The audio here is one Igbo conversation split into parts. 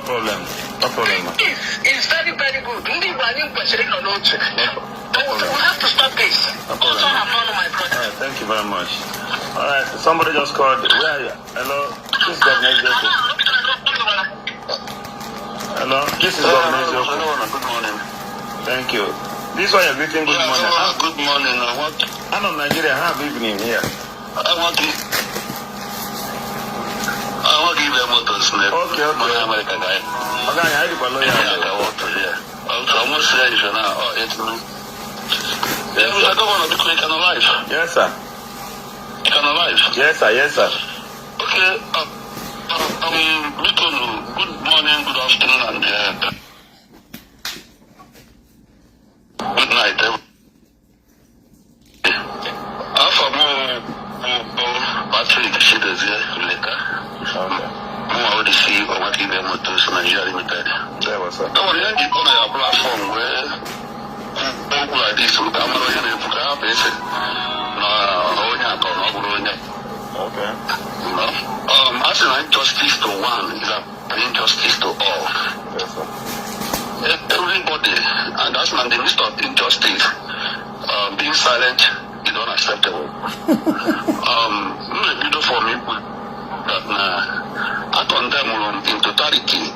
No problem. No problem. It's very, very good. But we have to stop this. No problem. Also, I'm not my brother. All right, thank you very much. All right, somebody just called. Where are you? Hello, this is Governor Eziokwu. Hello, this is Governor Eziokwu. Good morning. Thank you. This one you're greeting good morning. Good morning. I'm from Nigeria. I have evening here. I want to give them what to snap. Okay. America guy. Okay, I do lawyer. I want to hear. Almost there is now. It's me. Yes, I don't want to be quick and alive. Yes, sir. Can alive? Yes, sir. Yes, sir. Okay. Good morning, good afternoon, and good night. Patrick Shidozie Leka. I want to see what he wants to Nigeria Limited. There was, sir. I want to get on a platform where people like this will come around and put up this. Okay. Asking injustice to one is an injustice to all. Yes, sir. Everybody, and that's not the midst of injustice. Being silent is unacceptable. For me, that I condemn in totality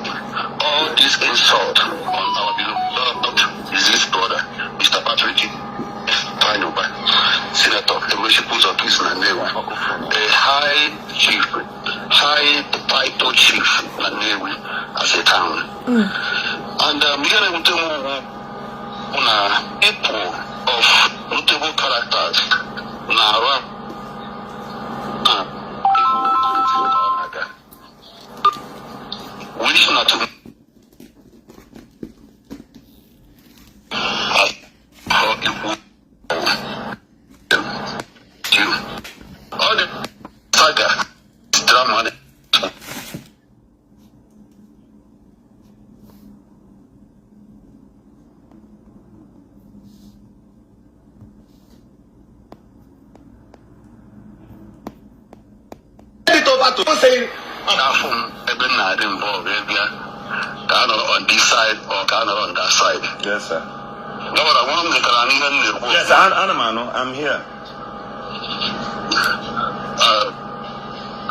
all this insult on our beloved diseased brother, Mr. Patrick Panoba, Senator Ogechi Okeke, a high title chief as a town. And here people of notable characters wish not to all the saga drama. To say on this side or on that side. Yes, sir. Yes, Anamano, I'm here.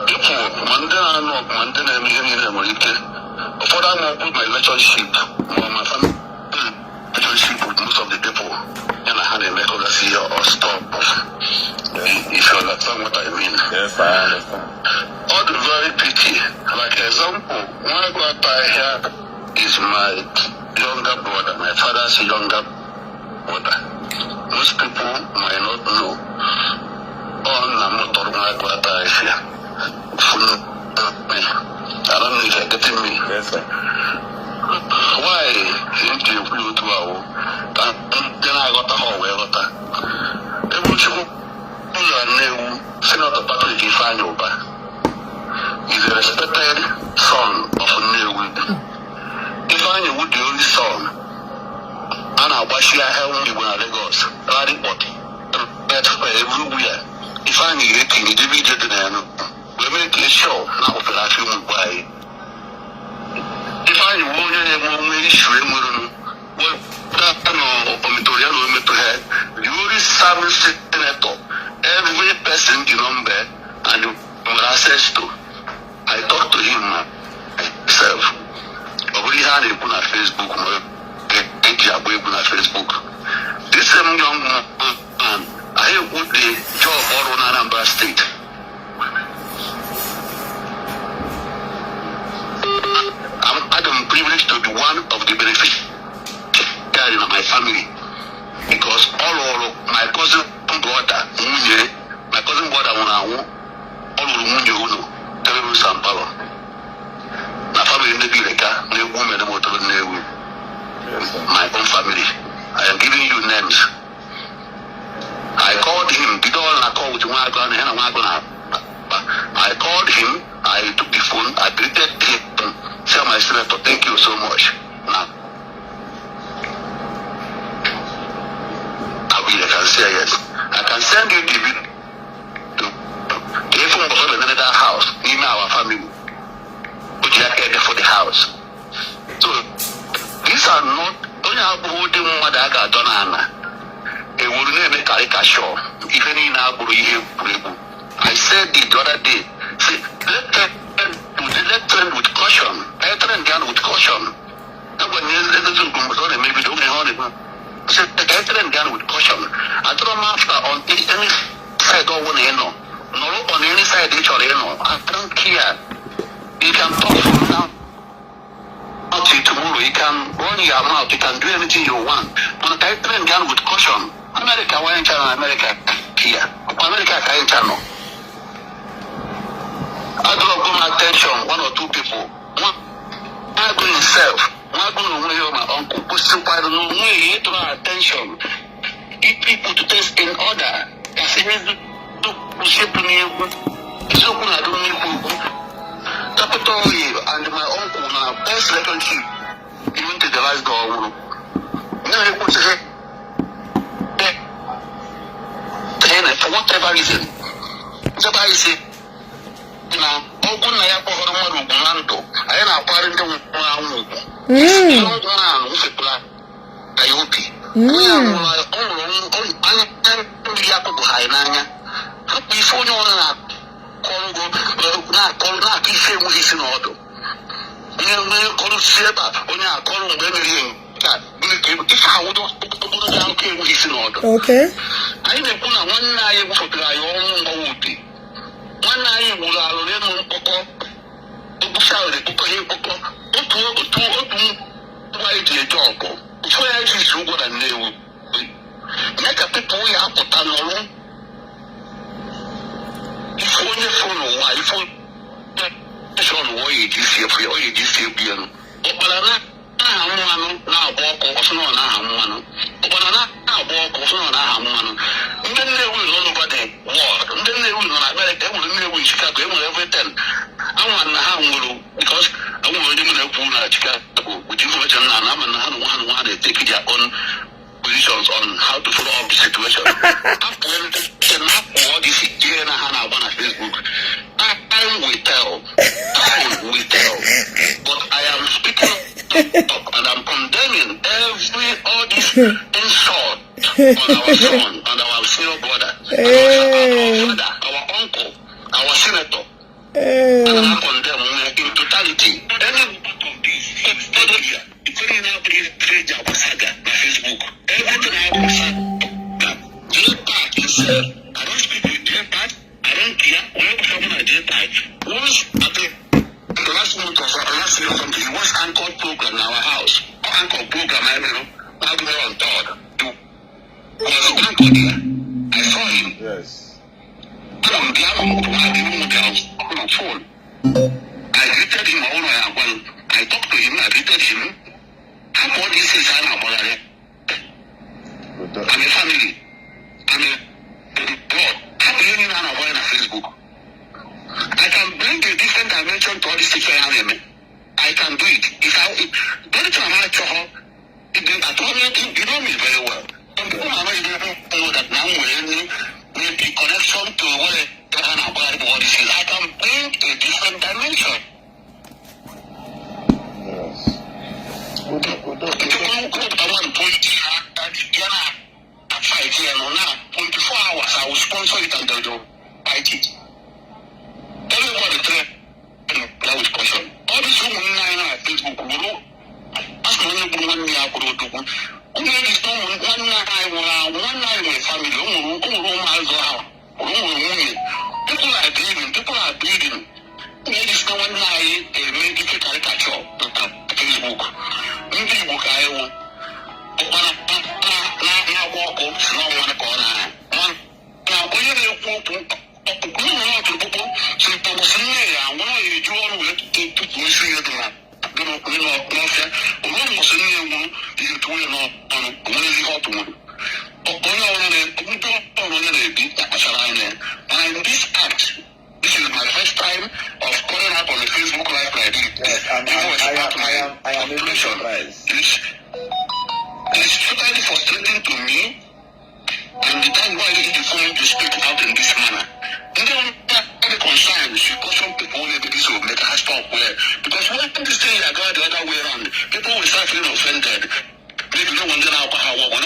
People, for that, I put my relationship or my family relationship with most of the people, and I had a legacy or stuff. If you understand what I mean. Yes, I understand. All the very pity. Like example, my grandpa here is my younger brother, my father's younger brother. Most people might not know. On the motor, my grandpa is here. I don't know if you're getting me. Yes, sir. Why didn't you feel to our then I got a whole way of that. Senator Patrick Ifeanyoba is a respected son of Nnewi. Ifeanyoba, the only son, and I was here helping when I Lagos, Radipot, everywhere. Ifeanyoba, the division, we make a show now for that human by. Ifeanyoba, only issue, the only service senator. Every person the number and with access to. I talk to him myself. Already had a on Facebook, Facebook. This same young man, I put the job all on Anambra State. I'm privileged to be one of the beneficiaries in my family because all my cousin brother, my cousin brother, all Sampalo. My family in the Bileka, my own family. I am giving you names. I called him, did all I call with one gun and one gun. I called him, I took the phone, I greeted him, tell my senator, thank you so much. Now, I can say yes. I can send you the video to the phone of another house, in our family, which I cared for the house. a ga-adọ n'ala ewuru na-eme caricature ihe niile abụrụ ihe egwuregwu. I said it the other day, say, let trend with caution. I trend down with caution. And when maybe don't say I trend down with caution. I don't matter on any side or one no on any side each or I don't care. You can talk from now until tomorrow. You can run your mouth. You can do anything you want. But I trend down with caution. America, why in China? America here. America, in China. I draw my attention, one or two people. One going himself, one going to my uncle, who still by the way, draw attention. Get people to test in order. That's it. Eziokwu And Jpac. Capital and my uncle now best relationship even to the last door. For whatever reason, Jpac is na ọgwụ nna ya kpọrọ mmadụ ugwu na ndụ anyị na-akparị ndị nwụrụ anwụ ugwu ihe ọgwụ ahụ mfepụla ka ya obi onye nwụrụ anya mmiri akụkụ ha anyị n'anya hapụ ife onye ọrụ na-akọ ife enweghị isi n'ọdụ onye kọrọ si ebe a onye akọrọ mgbe emere ihe nke ife awụdọ okpokporo ya akụkọ enweghị isi n'ọdụ anyị na-ekwu na nwanne anyị gwụfọtara anyị ọnwụ mgbanwe obi nwanne anyị gburu alụ n'ịnụ mkpọkọ okpụsarị kpọkọ ihe mkpọkọ otu ngwa anyị ji eje ọgụ ụfọ ya isi ụgwọ na Nnewi ya ka pepụ ya apụta n'ọrụ ife onye fọ n'ụwa ife eshọ n'ụwa ya eji isi efu ya ọ ya eji isi ebu ya ọkpara na-aha mmanụ na-agba ọkụ ọsọ na aha mmanụ ọkpara na-agba ọkụ ọsọ na aha mmanụ ndị Nnewi nọ n'ụba dị wọd ndị Nnewi nọ na Amerịka enwere Nnewi Chicago enwere everything ama na ha nwụrụ because enwere onye m na-ekwu na Chicago with information na ama na ha na they take their own positions on how to follow up the situation. After all this here na ha na-agba na Facebook, time will tell. But I am speaking up and I'm condemning all this insult on our son, on our senior brother, our father, our uncle, our senator. And I condemn in totality. Any part of this, including now Jpac Saga on Facebook. Everything I will say, Jpac is I don't speak with Jpac. I don't care. Whenever someone at Jpac, once at the last month or last year or something, he was anchored program in our house. Anchored program, I don't know. Now we were on third. Was anchored there. I saw him. Yes. On the on phone. I greeted him I talked to him, I greeted him. How about this is I'm a family. I'm a God. How do you know I'm on Facebook? I can bring a different dimension to all this situation. I can do it. If I don't try you know me very well. Some people might know that now with the connection to what this is. I can bring a different dimension. Yes. I want to fight here now. 24 hours I will sponsor it and they'll fight it. Everybody that was caution. All this women on Facebook will ask me one year for the only is no one night with family. People are bleeding. Maybe it's no one night make it a caricature on Facebook. People I will walk up, no one corner. Now, when you and this act, this is my first time of calling up on the Facebook Live like this. Yes, I am really surprised. It's totally frustrating to me, and the time why it is going to speak out in this manner. And then the concern should caution people maybe this will make us stop where because when this thing I go the other way around, people will start feeling offended. Maybe no one gonna when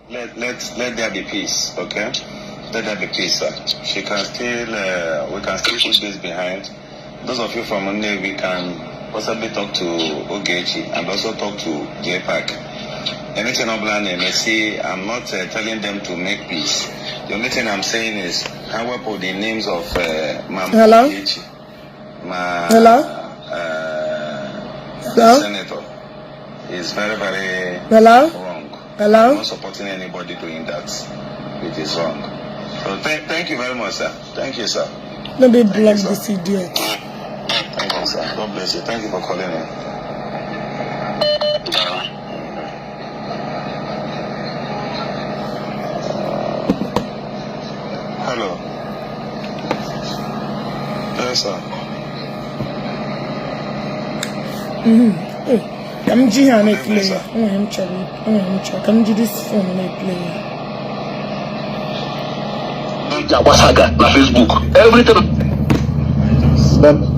let there be peace, okay? Let there be peace, sir. She can still, we can still put this behind. Those of you from Monday, we can possibly talk to Ogechi and also talk to Jpac. Anything I'm planning, see, I'm not telling them to make peace. The only thing I'm saying is, I will put the names of Hello? Ogechi, Hello? Senator. Is very, very Hello? wrong. Hello? I'm not supporting anybody doing that. It is wrong. So thank you very much, sir. Thank you, sir. Let me block this idiot. Thank you, sir. God bless you. Thank you for calling in. Hello. Yes, sir. Hey, I'm G and a player. I'm Come do this phone and a player. Jpac Saga na Facebook. Everything.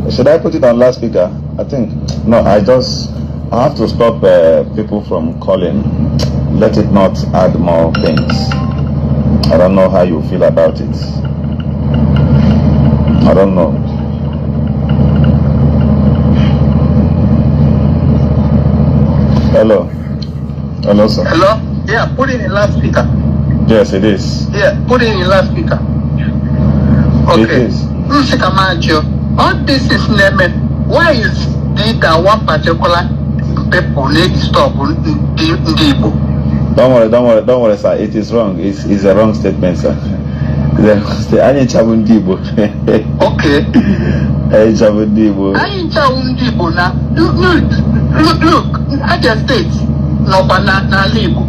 Should I put it on loudspeaker? I think no. I have to stop people from calling. Let it not add more things. I don't know how you feel about it. I don't know. Hello. Hello, sir. Hello? Yeah, put it in loudspeaker. Yes, it is. Yeah, put it in loudspeaker. Okay. It is. All this is named. Why is it that one particular people need to stop the Igbo? Don't worry, sir. It is wrong. It's a wrong statement, sir. Okay. Look, Niger State, no banana Igbo.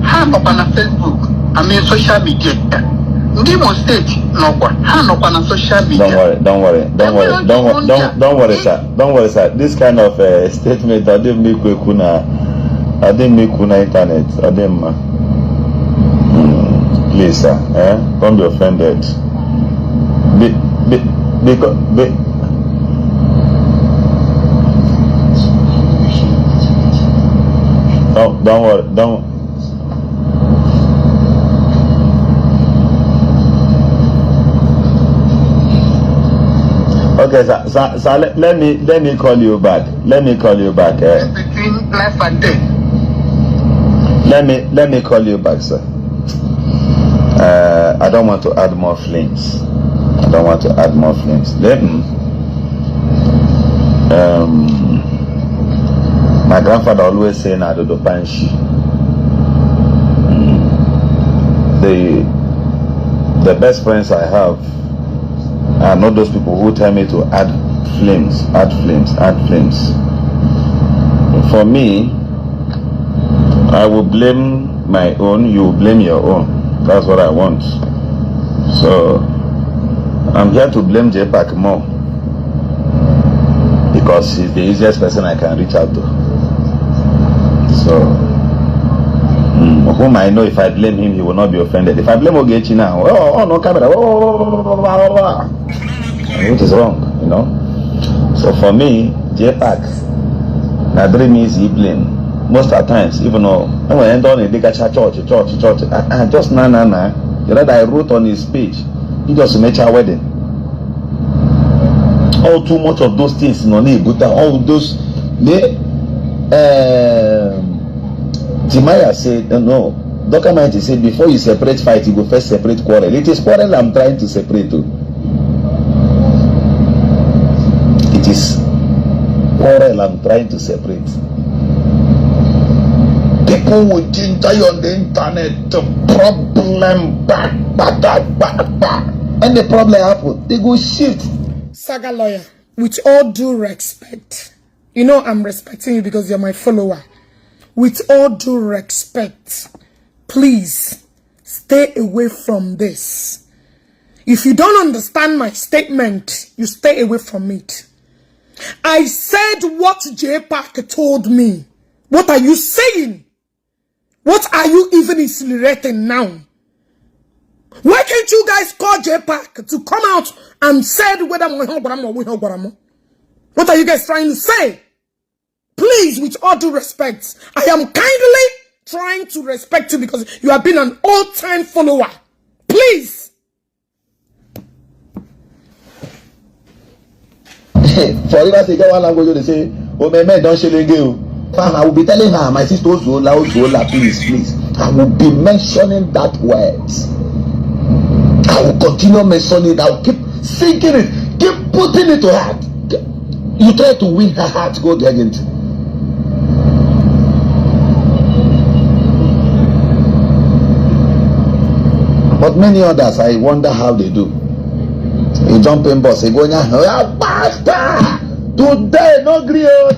Half of on Facebook, I mean social media. Igbo State, no one, hand up on social media. Don't worry, sir. Don't worry, sir. This kind of statement, I didn't make kuna internet. I didn't. Please, sir. Don't be offended. Don't worry. Don't. Okay, sir, let me call you back. Between life and death. Let me call you back, sir. I don't want to add more flames. My grandfather always saying Adodo Panshi. The best friends I have are not those people who tell me to add flames. For me, I will blame my own, you will blame your own. That's what I want. So I'm here to blame Jpac more because he's the easiest person I can reach out to. So whom I know, if I blame him, he will not be offended. If I blame Ogechi now, no camera, which is wrong, you know. So for me, Jpac, my dream is he blame. Most of the times, even though when I end on a church, I just the other I wrote on his page, he just made a wedding. All too much of those things, you know, all those Timaya said, no, Dr. Mighty said, before you separate fight, you go first separate quarrel. It is quarrel I'm trying to separate too. It is quarrel I'm trying to separate. People will enter on the internet, the problem, back. And the problem happen, they go shift. Saga lawyer, with all due respect, you know I'm respecting you because you're my follower. With all due respect, please stay away from this. If you don't understand my statement, you stay away from it. I said what Jpac told me. What are you saying? What are you even insinuating now? Why can't you guys call Jpac to come out and say whether what are you guys trying to say? Please, with all due respect, I am kindly trying to respect you because you have been an old-time follower. Please. For even say get one language they say, oh my man don't shilling you. I will be telling her, my sister Ozola, please. I will be mentioning that words. I will continue mentioning it. I will keep singing it, keep putting it to heart. You try to win her heart, go there again. But many others, I wonder how they do. You jump in bus, you go now, basta! Today, no grill.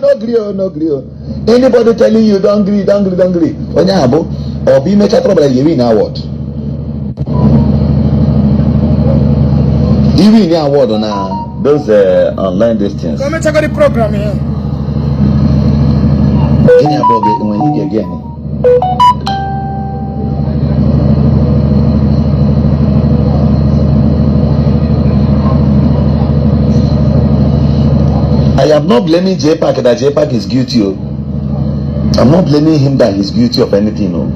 Anybody telling you don't agree. Onyabo, or be make a trouble you win award. You win award on those online distance. Come and check out the program here. When you get again. I am not blaming Jpac that Jpac is guilty. I'm not blaming him that he's guilty of anything. No.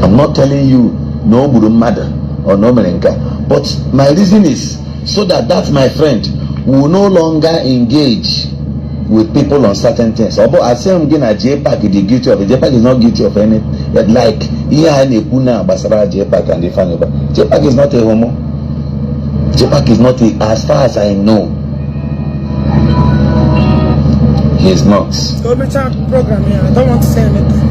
I'm not telling you no Guru Mother or no Merenka. But my reason is so that my friend will no longer engage with people on certain things. Although I say I'm again at Jpac is guilty of it. Jpac is not guilty of anything. Like Jpac and the family. Jpac is not a homo. Jpac is not as far as I know. He is not. Go to the program here. I don't want to say anything.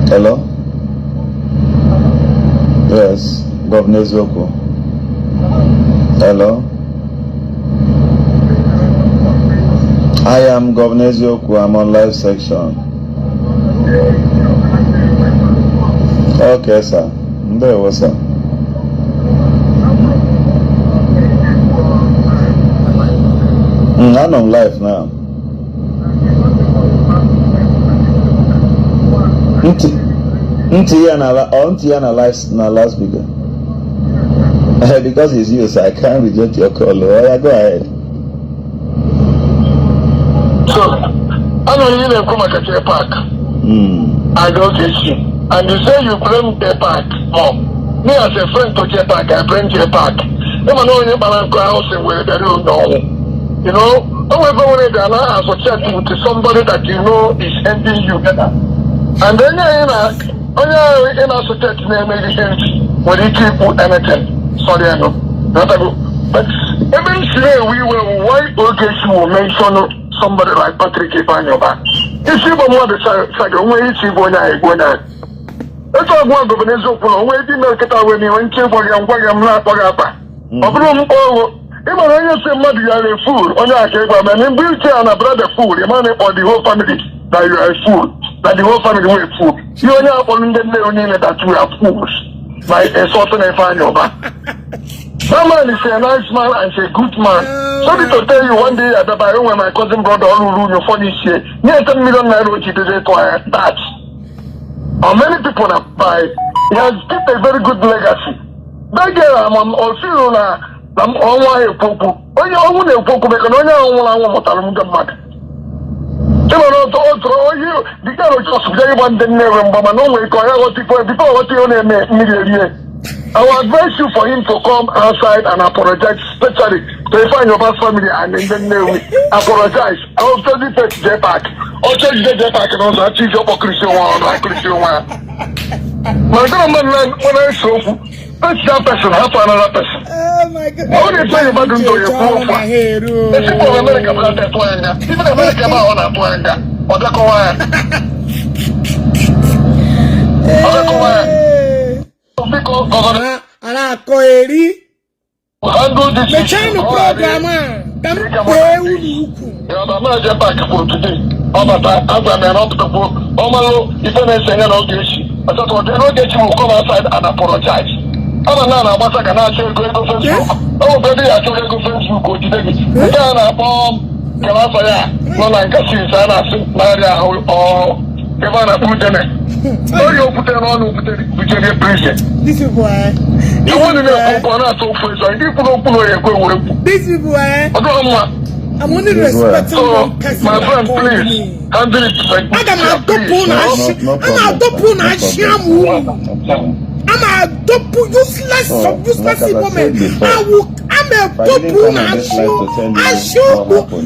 Hello? Yes, Governor Eziokwu. Hello? I am Governor Eziokwu. I'm on live section. Okay, sir. There was sir. I'm on live now. Na last speaker. Because it's you, so I can't reject your call. Oh, yeah, go ahead. So, I know you didn't come at Jpac. I don't get you. And you say you blame Jpac. Oh, me as a friend to Jpac, I blame Jpac. Never know any balance house and where they don't know. You know, however, when they are associated with somebody that you know is ending you. And then you're in associated name when you keep anything. Sorry, I know. But eventually, we will, why Ogechi will mention somebody like Patrick Ibanyoba. You see, but what the Saga, when you see when I go there. That's why one governor is open. When you make it out when you went to I'm not even when you say mother, you are a fool. On your case, and in beauty and a brother fool, your money or the whole family that you are a fool, that the whole family will fool. You are not on the name that you are fools. By a certain Ibanyoba. That man is a nice man and a good man. Sorry to tell you one day that I when my cousin brother all you for this year, near 10 million naira which is that. How many people have buy? He has kept a very good legacy. That girl, I'm also I'm all a popo. When you own a popo, because I don't want to back. You the girl just very one day never, but no way, before what you name immediately. I will advise you for him to come outside and apologize, especially to find your past family and then apologize. I will tell you to Jpac. I'll tell you Jpac and also achieve your Christian one. My government, when I show that's that person, half another person. Oh my God. I want to tell you about doing your proof. The people of America have that plan. Even America have that plan. Or the Korea. The China program, come outside and apologize. I'm not a matter can actually go to Facebook. Oh, baby, I told you to go Facebook. Go to the Ghana bomb. Calafaya, no like a season, Maria, or Ivana Putin. Oh, you put it on with your prison. This is why. You want to know so first, I didn't put up a This is why. I'm only respecting one person. My friend, please. Handle it like I'm a useless woman.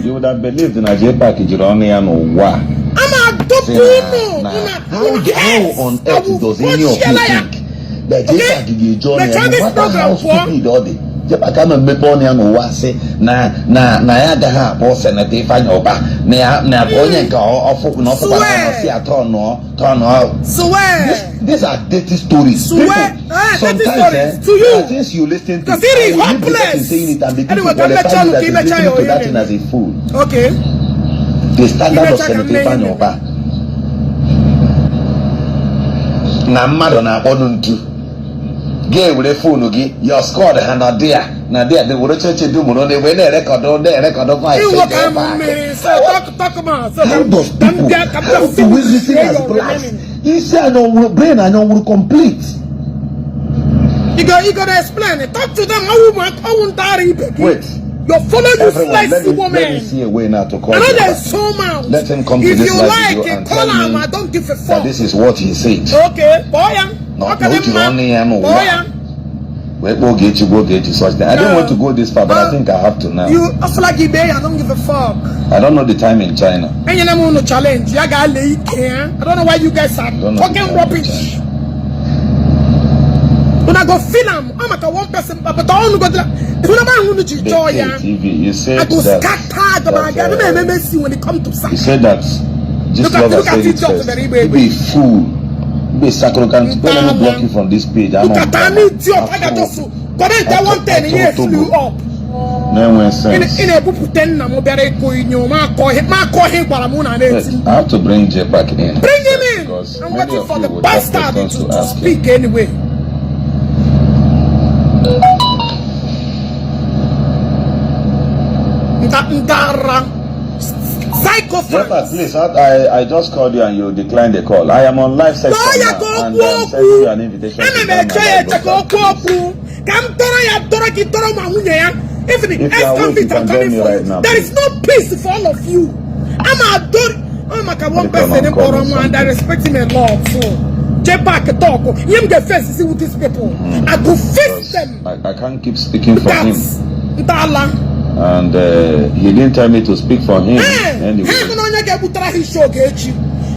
You would have believed in a Jpac How on earth does any of you think that Jpac is joining? No matter how stupid all the Jpac can make money and wase na ya gaha bo senate ifanya oba na onye nka ofu na ofu na si aton no these are dirty stories. Sometimes to you things you listen to because it is hopeless. Saying it and begin Anyway, to qualify you that is listening to that thing as a fool. Okay. The standard of senate ifanya oba na mmadụ na-akpọnụ ntu gị ewere fonu gị your squad ha na dia they were cheche du mụrụ na ebe na-erekọdụ How does people always listen as blacks isi anyị brain anyị ọnwụrụ complete. You got to explain it. Talk to them. Wait. You're following Everyone, this woman. let me see a way now to call I know him. there's so much. Let him come to if this you live like video it, and call tell him. me I don't give a that fuck. this is what he said. Okay, boy. Ogechi such thing. I don't want to go this far, but I think I have to now. You I feel like eBay, I don't give a fuck. I don't know the time in China. And you never want to challenge. I got late here. I don't know why you guys are talking rubbish. When I go film, I'm like a one person, but I don't go to TV, you said I go that, scatter about I don't remember see when it comes to you said that just look look at it it first. very You be fool. You be sacrosanct. Don't let me block you from this page. I'm look on at me, I got to comment that 110 years flew up. No one sense. In a book, 10 I'm very going, you might call him, I have to bring Jpac in. Bring him in. I'm waiting for the bastard to speak anyway. Jpac, please, I just called you and you declined the call. I am on live session now, and I'm sending you an invitation to join my live if you are awake, you can join me right now. There is no peace for all of you. I'm like a one person and I respect him a lot. So Jpac talk. You get face to see with these people. I go face them. I can't keep speaking for him. And he didn't tell me to speak for him. Anyway.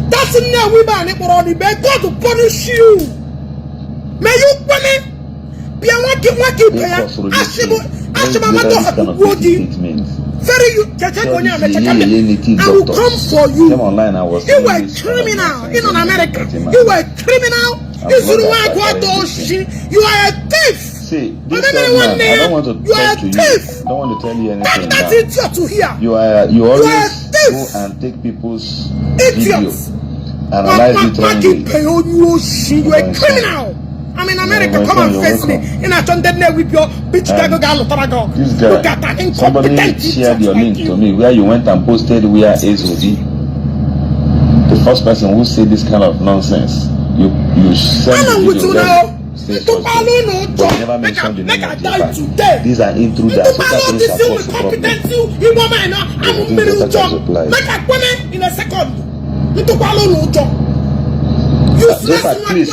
That's now we ban it for the bed. God to punish you. May you punish? Be a very you I will come for you. You were a criminal in America. You were a criminal. You are a thief. See, this man, I don't want to talk to you. I don't want to tell you anything. That's idiot to hear. You always go and take people's videos, analyze it wrongly. You are a criminal. I'm in America. Come and face me. In a there with your bitch This guy, somebody shared your link to me where you went and posted where Eziokwu. The first person who said this kind of nonsense. You sent the video there. But you never mentioned the name of Jpac. These are intruders. So that's supposed to problem. In a second. Jpac, please.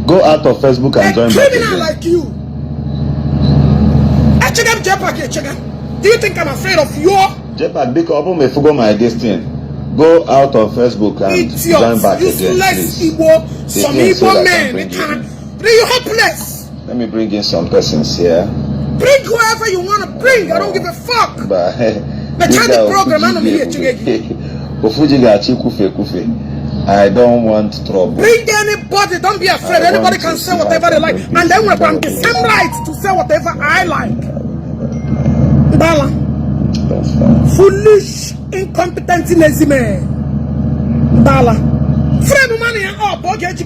Go out of Facebook and join back again. Like you. Do you think I'm afraid of you? Jpac, because my destiny. Go out of Facebook and join back again, please. Some Igbo men, you hopeless. Let me bring in some persons here. Bring whoever you want to bring. I don't give a fuck. But the Chinese program, I'm here. I don't want trouble. Bring anybody. Don't be afraid. Anybody can say whatever they like, and then we're going to the same rights to say whatever I like. Bala. Foolish, incompetent, lazy man. Bala. Friend money and up, Ogechi.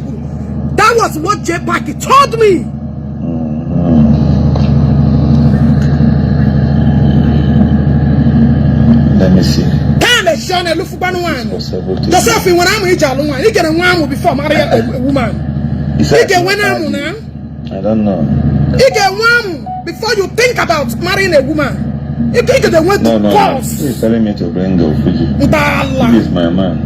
That was what Jpac told me. Let me see. Joseph, when I'm with you, you get a woman before marry a woman. You get one, I don't know. You get one before you think about marrying a woman. You think they went to pause? He's telling me to bring the Fuji. He is my man.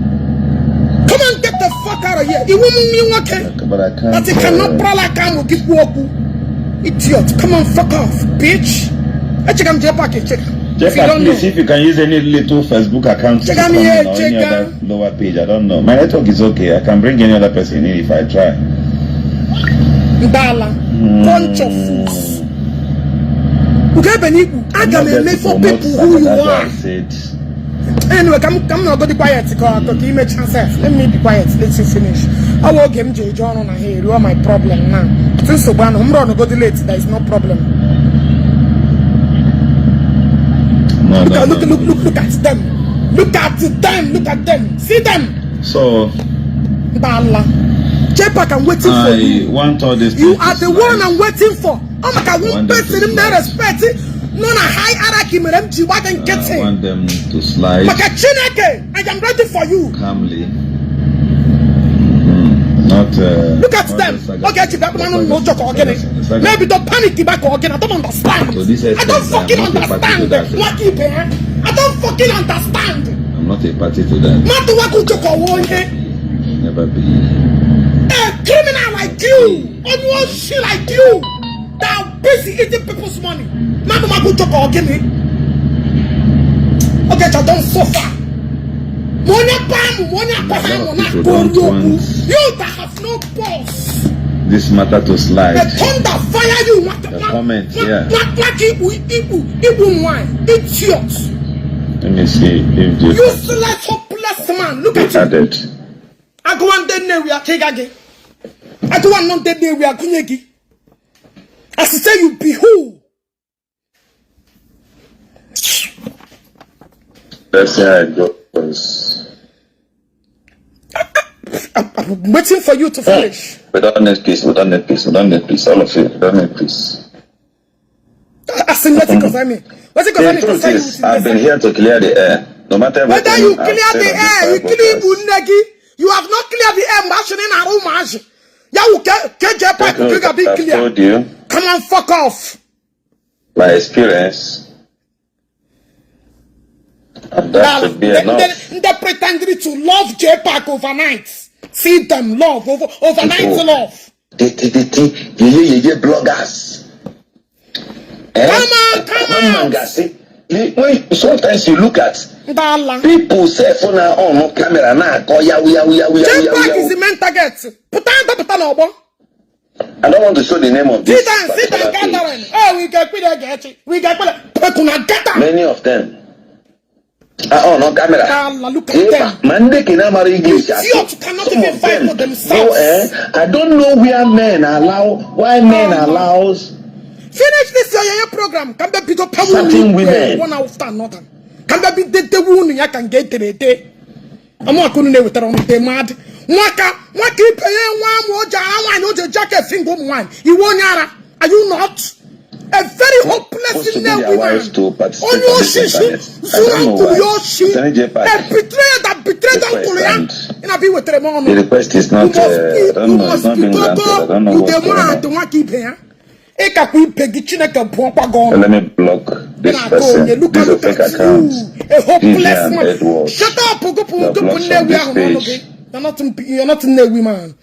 Come on, get the fuck out of here. It won't mean okay. But I can't. But it cannot prala will give woku. Idiot. Come on, fuck off, bitch. I check on Jpac. Jpac, please, if you can use any little Facebook account to come in or any other lower page, I don't know. My network is okay. I can bring any other person in if I try. Ndala, bunch of fools. Okay, Beniku, I can make for people who you are. Anyway, come now, go be quiet. Go image yourself. Let me be quiet. Let you finish. I will game J John on here. You are my problem now. Since so bad, I'm going to go late. There is no problem. Look at them. Look at them. Look at them. See them. So, Jpac, I'm waiting for you. Want all this. You are the one I'm waiting for. Oh my God, one person in there respect it. No, na high hierarchy, madam. Jpac and get I want them to slide. Makachineke, I am ready for you. Calmly. Not. Look at them. Ogechi, that man no joke again. Maybe don't panic back again. I don't understand. I don't fucking understand. What you pay? I don't fucking understand. I'm not a party to that. Not the one who joke away. Never be. A criminal like you, on one shit like you, that are busy eating people's money. Mama Magu joke again. Ogechi, don't suffer. You that have no balls. This matter to slide. The thunder fire you. The comment, yeah. Idiots. Let me see if this. Useless, hopeless man. Look at you. I go on dead we are Kegage. I go on dead we are Kunyegi. As to say you be who? Let's see how it goes. I'm waiting for you to finish. We don't need peace. All of you. We don't need peace. As in, because I mean, what's it the truth is, I've been here to clear the air. No matter whether you clear the air, you clear Bunegi, you have not cleared the air. Mashing in our room, Jpac I told you. Come on, fuck off. My experience. And that should be enough. They pretended to love Jpac overnight. See them love overnight love. The bloggers. Come on. Sometimes you look at people say phone on camera now. Jpac is the main target. I don't want to show the name of this. Sit down, gathering. Oh, we get many of them. No camera. Look at them. Monday cannot English. Cannot even fight for themselves. I don't know where men allow. Why men allows. Finish this your program. Can there be certain women one after another? Can there be the wound you can get today? I'm not going to with the mad. What keep paying one more jacket finger one? You won't yara. Are you not? A very hopeless woman. On your shishi, a betrayer that betrayed Uncle Yan. And I'll be with them on. The request is not. I don't know. It's not being granted. I don't know what's going on. Keep here. Let me block this person. This is a fake account. A hopeless man. Edward. Shut up. You're not a woman.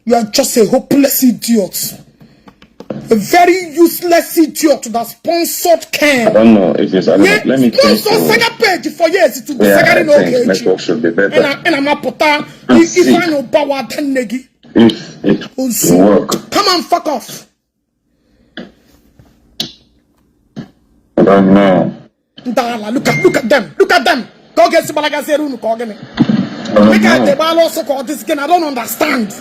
You are just a hopeless idiot. A very useless idiot that sponsored Ken. I don't know if it's. Let me change to Saga page for years to be Saga in Ogechi. Network should be better. And I'm a pota. If I know power, then negi. If it will work. Come on, fuck off. I don't know. Look at them. Look at them. Go get Sibalaga Seru. Go get me. Look at the ball also called this again. I don't understand.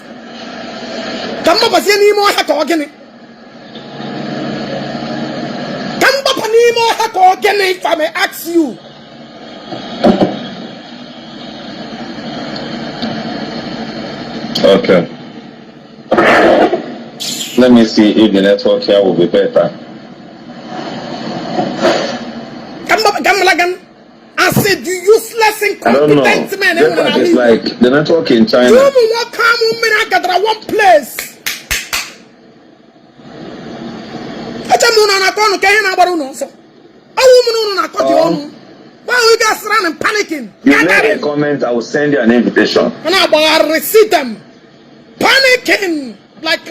Come up with any more hack again. If I may ask you. Okay. Let me see if the network here will be better. I said you useless incompetent man. It's like the network in China. You come one place. I Why are you guys running panicking? You make a comment, I will send you an invitation. And I receive them. Panicking. Like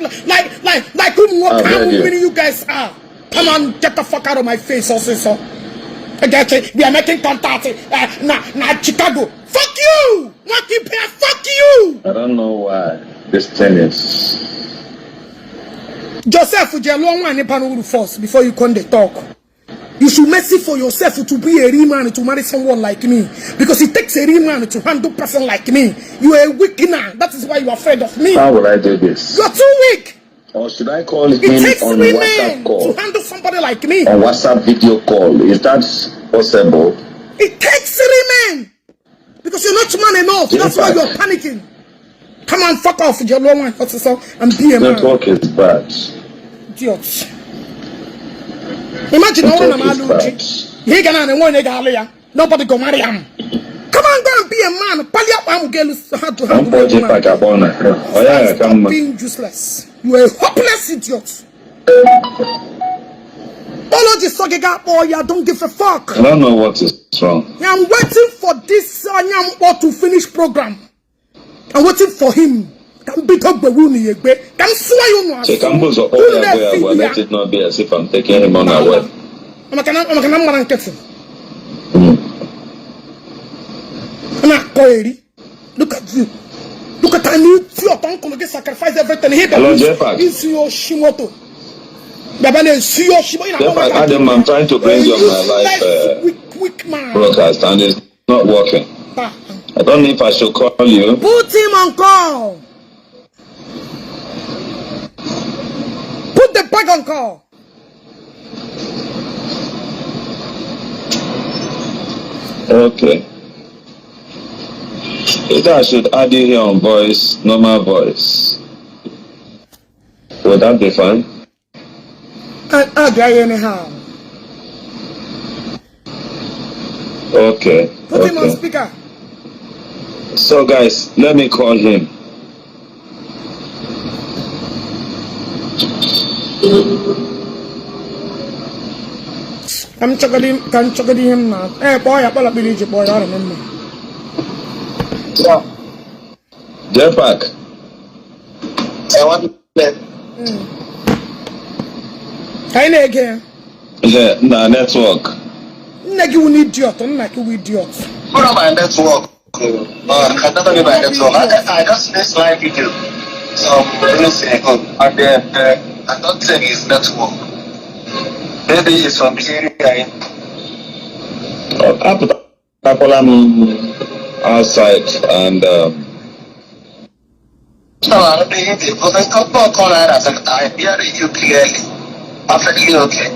how many you guys are. Come on, get the fuck out of my face, also. We are making contact. Now Chicago. Fuck you! Fuck you! I don't know why this thing is. Joseph, you long one first before you come to talk. You should mercy for yourself to be a real man to marry someone like me. Because it takes a real man to handle a person like me. You are a weak man. That is why you are afraid of me. How would I do this? You are too weak. Or should I call him It takes on 3 WhatsApp men call? to handle somebody like me. On WhatsApp video call. Is that possible? It takes 3 men. Because you're not man enough. That's why you're panicking. Come on, fuck off with your long one. And be a man. Network is bad. Idiots. Imagine no one nobody go marry him. Come on, go and be a man. Stop being useless. You are a hopeless idiot. Don't give a fuck. I don't know what is wrong. I'm waiting for this to finish program. I'm waiting for him. Can beat up the wound. Can swear you know. Let it not be as if I'm taking him on our way. I'm look at you. Look at you. Your uncle get sacrifice everything. Hello, Jpac. Jpac, Adam, I'm trying to bring you on my life broadcast and it's not working. I don't know if I should call you. Put him on call. Put the bag on call. Okay. Either I should add you here on voice, normal voice. Would that be fine? I'll try anyhow. Okay. Put him on speaker. So guys, let me call him. I'm chugging him now. Hey boy, I believe you, boy. I remember. Jpac. I want that. I need again. Yeah, nah, network. You idiot. I'm like you idiot. What about my network? I don't know my network. I just this live video. So, minutes ago. And I don't think it's network. Maybe it's from the area. I'm outside and No, I don't think it because I can't call her as I hear you clearly. Perfectly okay.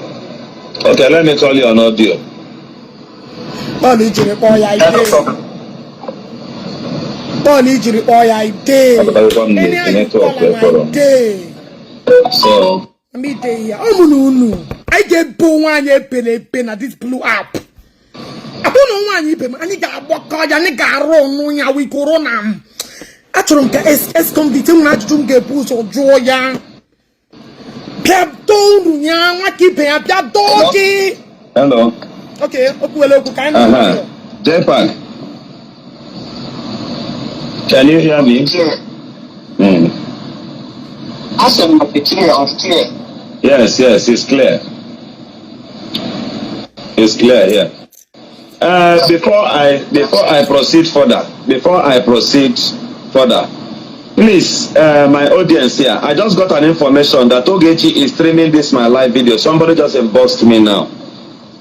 okay, let me call you on audio. No problem. So I get born one this blue app. I don't know why you pay. I need to walk out. I need to run. No, we corona. I don't get es convict. I'm not doing get push or draw ya. Don't ya. What keep ya? Doggy. hello. Okay. Okay. Kind of. Jpac. Can you hear me? Yeah. I said it's clear. Yes, it's clear. It's clear here. Before I proceed further, please, my audience here, I just got an information that Ogechi is streaming this my live video. Somebody just inboxed me now.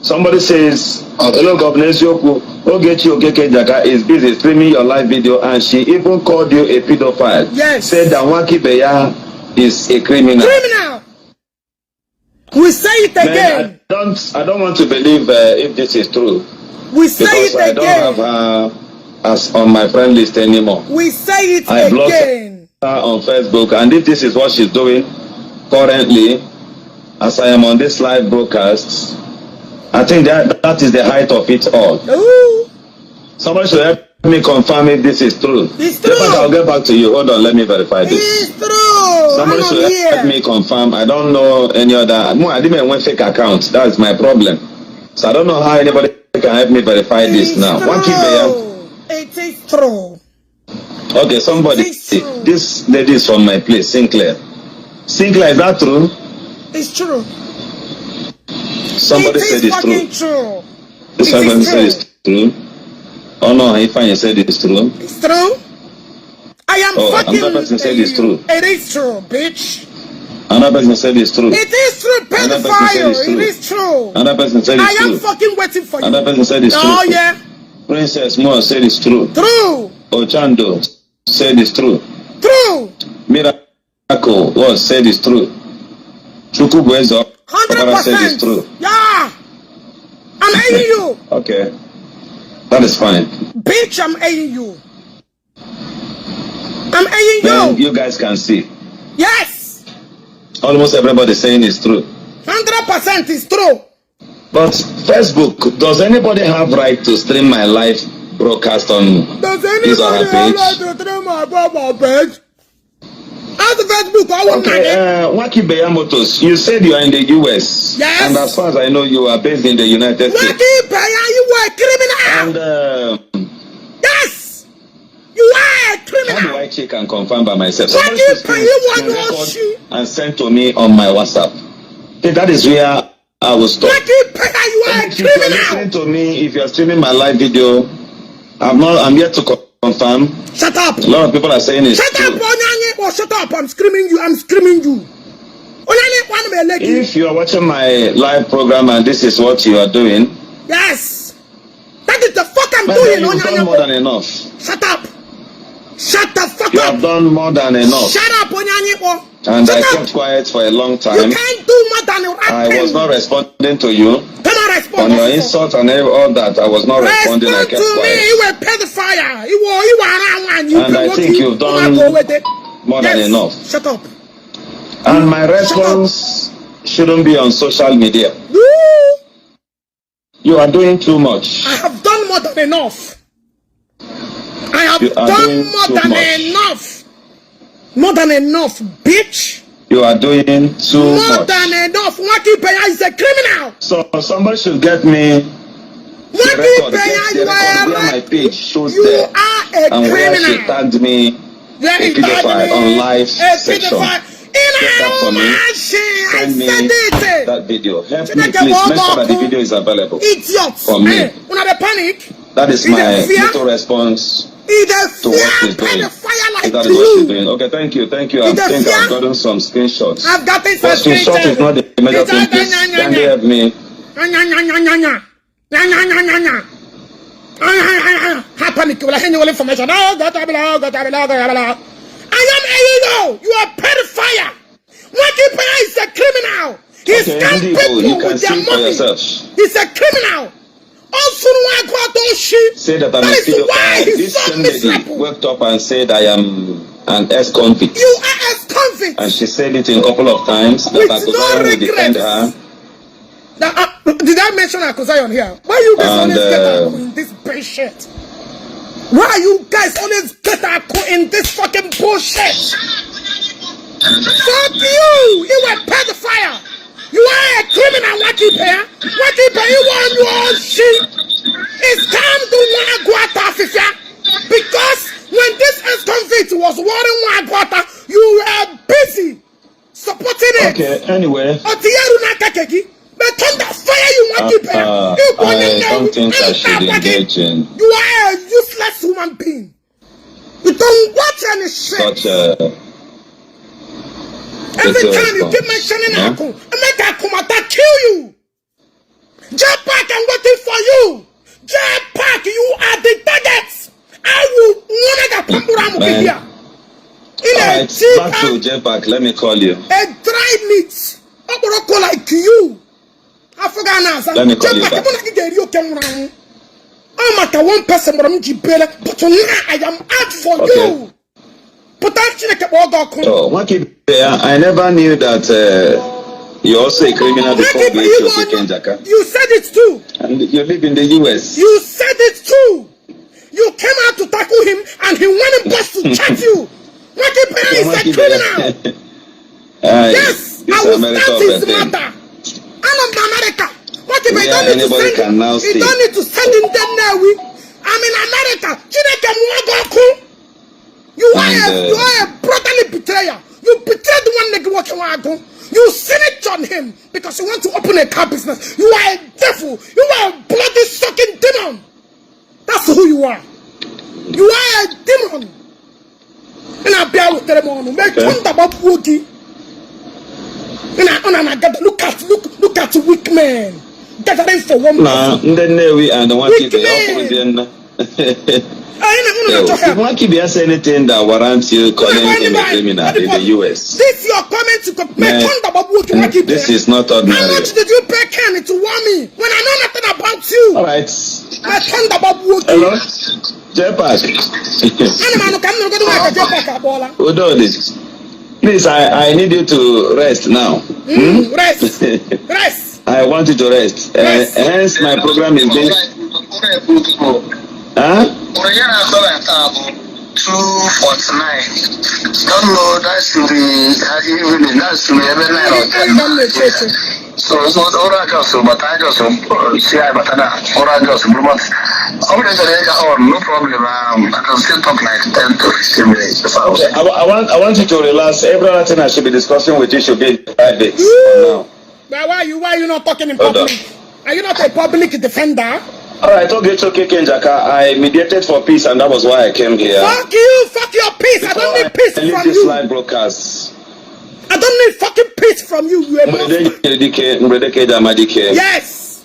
Somebody says, hello, Governor Eziokwu, Ogechi Okeke is busy streaming your live video, and she even called you a pedophile. Yes. Said that Nwaki Beya is a criminal. We say it again. Man, I don't want to believe if this is true. We say it again. Because I don't have her as on my friend list anymore. We say it I blocked again. her on Facebook, and if this is what she's doing currently, as I am on this live broadcast, I think that is the height of it all. Ooh. Somebody should help me confirm if this is true. It's true. I'll get back to you. Hold on, let me verify this. It's true. Somebody should help me confirm. I don't know any other. No, I didn't want fake accounts. That's my problem. So I don't know how anybody can help me verify this now. It is true. Okay, somebody. This lady is from my place, Sinclair. Sinclair, is that true? It's true. Somebody said it's true. True. This person said it's true. Oh no, I find you said it's true. It's true. I am fucking. Another person said it's true. It is true, bitch. Another person said it's true. It is true, pedophile. It is true. Another person said it's true. I am fucking waiting for you. Another person said it's true. Oh yeah. Princess Moore said it's true. True. Ochando said it's true. True. Miracle was said it's true. Chukwuezo 100% said it's true. Yeah. I'm ailing you. Okay. That is fine. Bitch, I'm ailing you. I'm ailing Then you. you guys can see. Yes. Almost everybody saying it's true. 100% is true. But Facebook, does anybody have right to stream my live broadcast on his or her page? To stream my page? How's the Facebook? Okay, Waki Beyamotos, you said you are in the US. Yes. And as far as I know, you are based in the United States. Waki Beya, you were a criminal. And yes, you are a criminal. how do I check and confirm by myself? Waki Beya, you want to and send to me on my WhatsApp. Okay, that is where I will stop. Waki Beya, you are a If you are listening criminal. to me, if you are streaming my live video, I'm yet to confirm. Shut up. A lot of people are saying it's Shut true. up, Onyanye. Oh, shut up. I'm screaming you. I'm screaming you. Onyanye, one me lady. If you are watching my live program and this is what you are doing, yes. That is the fuck I'm then doing, you've done more Onyanye. than enough. Shut up. Shut the fuck You up. have done more than enough. Shut up, Onyanye. And Shut I up. kept quiet for a long You time. can't do more than you I was not responding to you. Come on, respond. On your insult and all that, I was not responding. I Respond kept to me. quiet. You were pedophile. You were around one. You And I think you've done more than enough. Shut up. And my response shouldn't be on social media. Woo. You are doing too much. I have done more than enough. I have You are done doing more too than much. enough. More than enough, bitch. You are doing too More much. than enough. Waki Beya is a criminal. So somebody should get me the Waki record. Beya, Get the you record are where my a page shows you there. are a And where she criminal. tagged me There a is pedophile on live a section. pedophile. Get that for me. I Send me said it. that video. Help Should me, I get please. more Make sure that the vocal? video is available. Idiots. For me. Hey, una the panic. That is Is my it fear? little response Is to a what fear she's doing. pedophile like That is what she's you. doing. Okay, thank you. Thank you. I Is it think fear? I've gotten some screenshots. I've gotten But some screenshot is not the major thing. Please, can they help me? Panic. Well, I need information. Oh, God, I am AEO. You are pedophile. Waki Beya is a criminal. He's Okay, scam Igbo, people you can with their see for money. yourself. He's a criminal. Also, I got those shit. Say that I'm That a is pedophile. why he's This so same lady miserable. waked up and said I am an ex-convict. You are a convict. And she said it a couple of times. With That no Akuzayan will defend regrets. her. Now, did I mention Akuzayon here? Why you guys And, always get Aku in this bullshit? Why you guys always get Aku in this fucking bullshit? Fuck you! You were pedophile! You are a criminal, Waki Beya! Waki Beya, you want your shit! It's time to Wagwata, Fifia! Because when this ex-convict was warring Wagwata, you were busy supporting it! Okay, anyway. Otiyaru Nakakeki! But thunder fire you, Waki Beya! I don't think I should engage in You are a useless human being! You don't watch any shit! such Every time you keep mentioning Aku, I make Akumata kill you. Jpac, I'm waiting for you. Jpac, you are the target. I will Man. here. In a Alright, cheap back to Jpac, let me call you. a dry meat. Oboroko like you. Afghans. Let me call you back. I'm at one person, but now I am out for you. But that's So, Waki Beya, I never knew that you're also a criminal before Ogechi Okeke. You said it too. And you live in the US. You said it too. You came out to tackle him and he went and bust to chat you. Waki Beya is a criminal. Yes, I will start his matter. I'm America. What Okay, but anybody can now see. You don't need to send in them now. I'm in America. You are a brotherly betrayer. You betrayed one nigga walking wagon. You snitched on him because you want to open a car business. You are a devil. You are a bloody sucking demon. That's who you are. You are a demon. And I bear with them on. Make fun about Woody. Look at weak men. Gathering for one person. We and the one thing you want to be anything that warrants you calling him a criminal in the US. This your comment to this is not ordinary. How much did you pay Kenny to warn me when I know nothing about you? All right. Hello? Jpac. Please, I need you to rest now. Rest. Rest. I want you to rest. Hence, my program is being. Huh? 249. Don't know that should be evening. That should be every night or 10. So it's not all I just but I just see I but all I just but no problem. I can still talk like 10 to 15 minutes. Okay. I want you to relax. Everything I should be discussing with you should be private for now. But why are you not talking in public? Are you not a public defender? Alright, Ogechi Okeke and Jpac, I mediated for peace and that was why I came here. Fuck you! Fuck your peace! I don't need peace from you! Live broadcast. I don't need fucking peace from you! You Yes!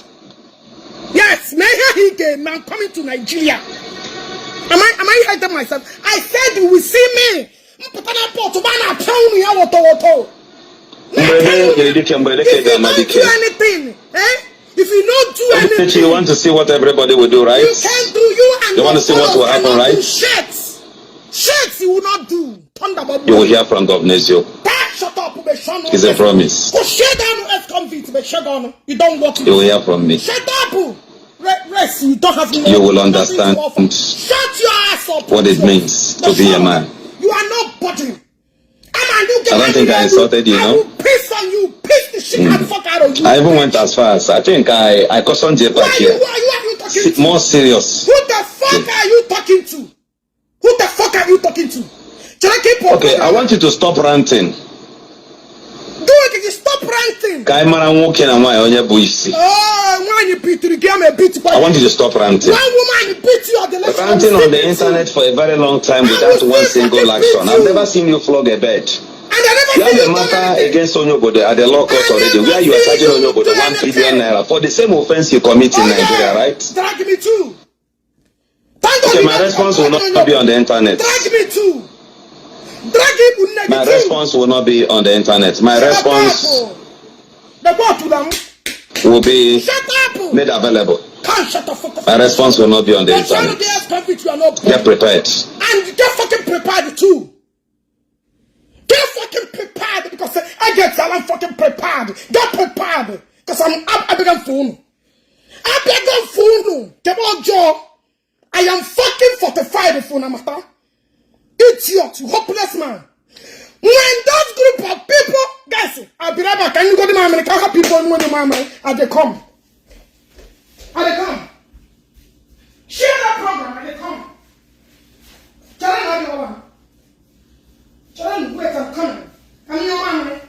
Yes! I'm coming to Nigeria. Am I hiding myself? I said you will see me! If you don't do anything, if you don't do anything, you want to see what everybody will do, right? You can't do. You want to see what will happen, right? Shit you will not do. You will hear from Governor Eziokwu. Shut up, it's a promise. You don't work. You will hear from me. Shut up. Rest. You don't have. You will understand. Shut your ass up. What it means to be a man. You are nobody. I don't think I insulted you, I will piss on you. Piss the shit and fuck out of you. I even went as far as I think I cautioned Jpac here. Who are you talking to? More serious. Who the fuck are you talking to? Who the fuck are you talking to? Okay, I want you to stop ranting. Do it, you stop ranting. I want you to stop ranting. One woman beat you at the left. Ranting on the internet for a very long time without one single action. I've never seen you flog a bed. You have a matter against Onyobodo at the law court already, where you are charging Onyobodo 1 billion naira for the same offense you commit in Nigeria, right? Drag me too. Okay, my response will not be on the internet. Drag me too. My response will not be on the internet. My response will be made available. My response will not be on the internet. Get prepared. And get fucking prepared too. Get fucking prepared because I get fucking prepared. Get prepared because I began phone. Come on, Joe. I am fucking 45 phone matter. Idiot, hopeless man. When those group of people, guys, I'll be right back. Can you go to my American? How people know the mama? As they come. Share that program and they come. Children, wait, I'm coming. I'm your mama.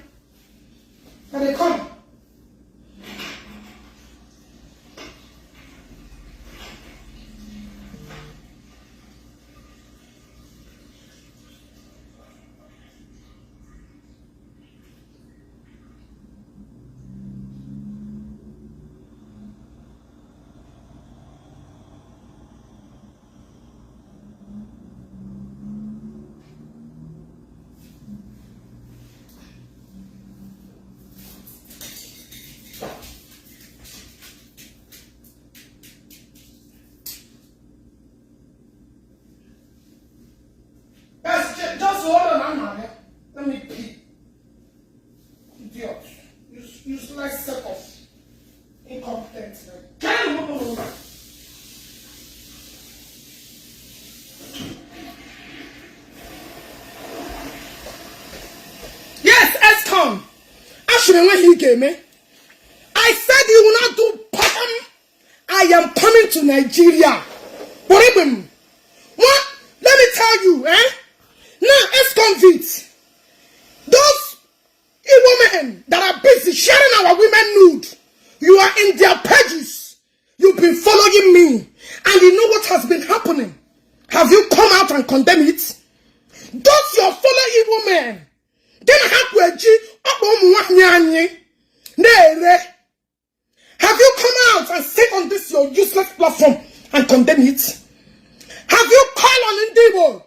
And they come. Just hold on, let me pee. Idiot. Useless set of incompetence. Yes, ESCOM. Actually, when he came, I I said you will not do pam. I am coming to Nigeria. What? Let me tell you, Now, ex-convicts, those women that are busy sharing our women nude, you are in their pages. You've been following me, and you know what has been happening. Have you come out and condemn it? Those your following women, then have you come out and sit on this your useless platform and condemn it? Have you called on Igbo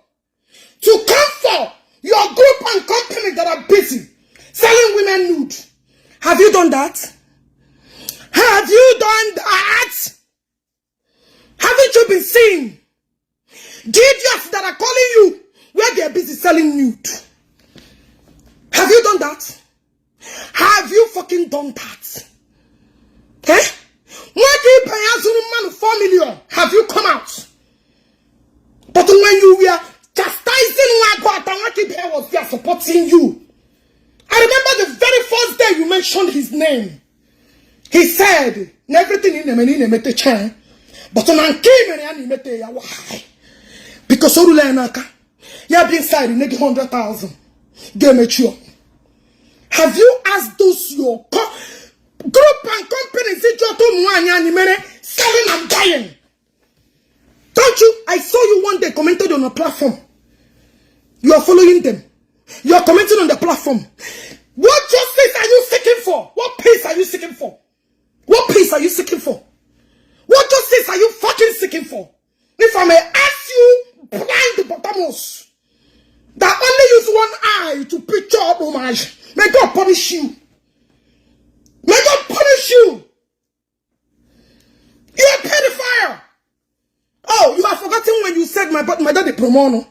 to come for your group and company that are busy selling women nude? Have you done that? Have you done that? Haven't you been seeing the idiots that are calling you where they are busy selling nude? Have you done that? Have you fucking done that? What do you pay us man 4 million? Have you come out? But when you were chastising what was there supporting you, I remember the very first day you mentioned his name. He said, everything in the chain, but on why? Because you have been inside 100,000. Get mature. Have you asked those your group and companies selling and buying? Don't you? I saw you one day commented on a platform. You are following them. You are commenting on the platform. What justice are you seeking for? What peace are you seeking for? What peace are you seeking for? What justice are you fucking seeking for? If I may ask you, blind hippopotamus, that only use one eye to picture up homage, may God punish you. May God punish you. You're a pedophile. Oh, you have forgotten when you said my daddy promono.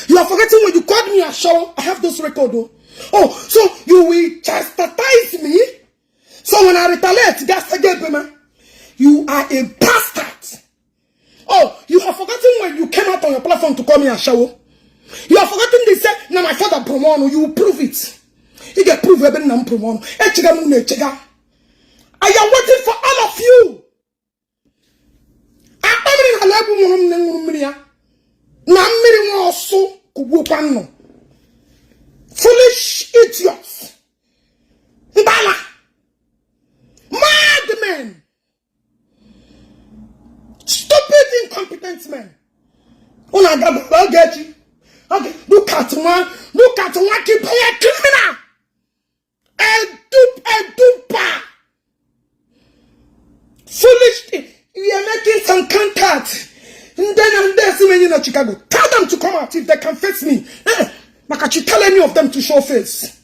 You have forgotten when you called me a show. I have those records. Oh, so you will chastise me? So when I retaliate, that's again, you are a bastard. Oh, you have forgotten when you came out on your platform to call me a show. You have forgotten they said, now my father promono, you will prove it. You get proof everything I'm promono. I am waiting for all of you. Foolish idiots. Mad men. Stupid, incompetent men. Ogechi. Okay, look at one keep a criminal. A dupa. Foolish. We are making some contact. And then there's many in Chicago. Tell them to come out if they can face me. But you tell any of them to show face.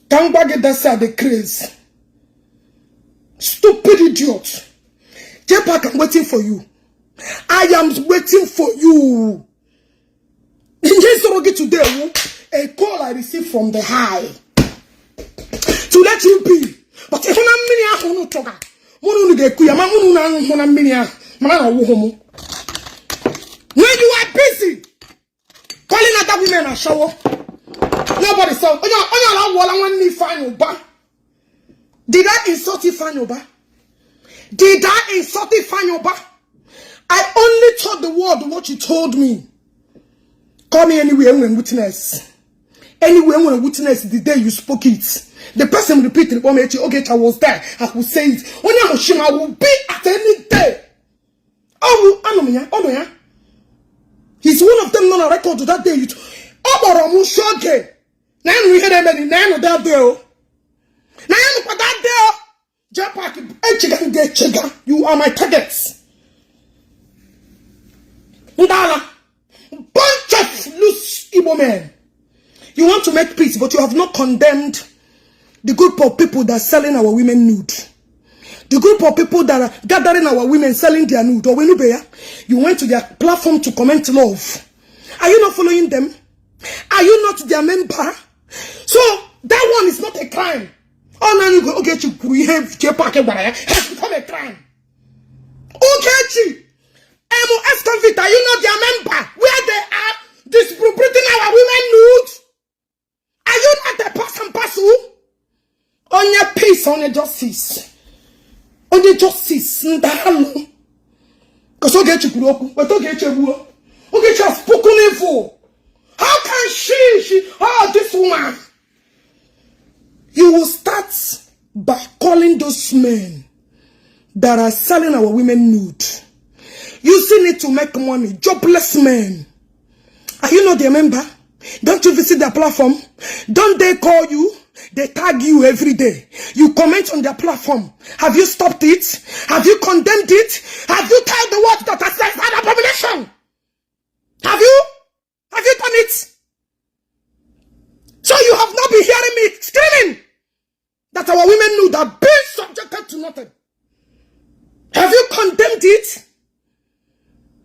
Can't bag that side the craze. Stupid idiot. Jpac, I'm waiting for you. I am waiting for you. In case you get today, a call I received from the high to let you be. But if I'm many, when you are busy calling other women a shower, nobody saw. Did I insult you, Fanyoba? Did I insult you, Fanyoba? I only told the word what you told me. Call me anywhere when witness. Anywhere when witness the day you spoke it. The person repeated, Ogechi Okeke, I was there. I will say it. When I will be at any day. Oh, he's one of them on a record to that day. That day. Jpac, you are my targets. Bunch of loose Igbo men. You want to make peace, but you have not condemned the group of people that are selling our women nude. The group of people that are gathering our women selling their nude. Or you went to their platform to comment love. Are you not following them? Are you not their member? So that one is not a crime. Oh, now you go, Ogechi, we have Jpac has become a crime. Ogechi, ex-convict, are you not their member? Where they are distributing our women nude? Are you not the person? On your peace, on your justice. only justice ndalo. Because Ogechi Kuroku, but Ogechi has spoken evil. How can this woman? You will start by calling those men that are selling our women nude, using it to make money, jobless men. Are you not their member? Don't you visit their platform? Don't they call you? They tag you every day. You comment on their platform. Have you stopped it? Have you condemned it? Have you told the world that that's an abomination? Have you? Have you done it? So you have not been hearing me screaming that our women knew that being subjected to nothing. Have you condemned it?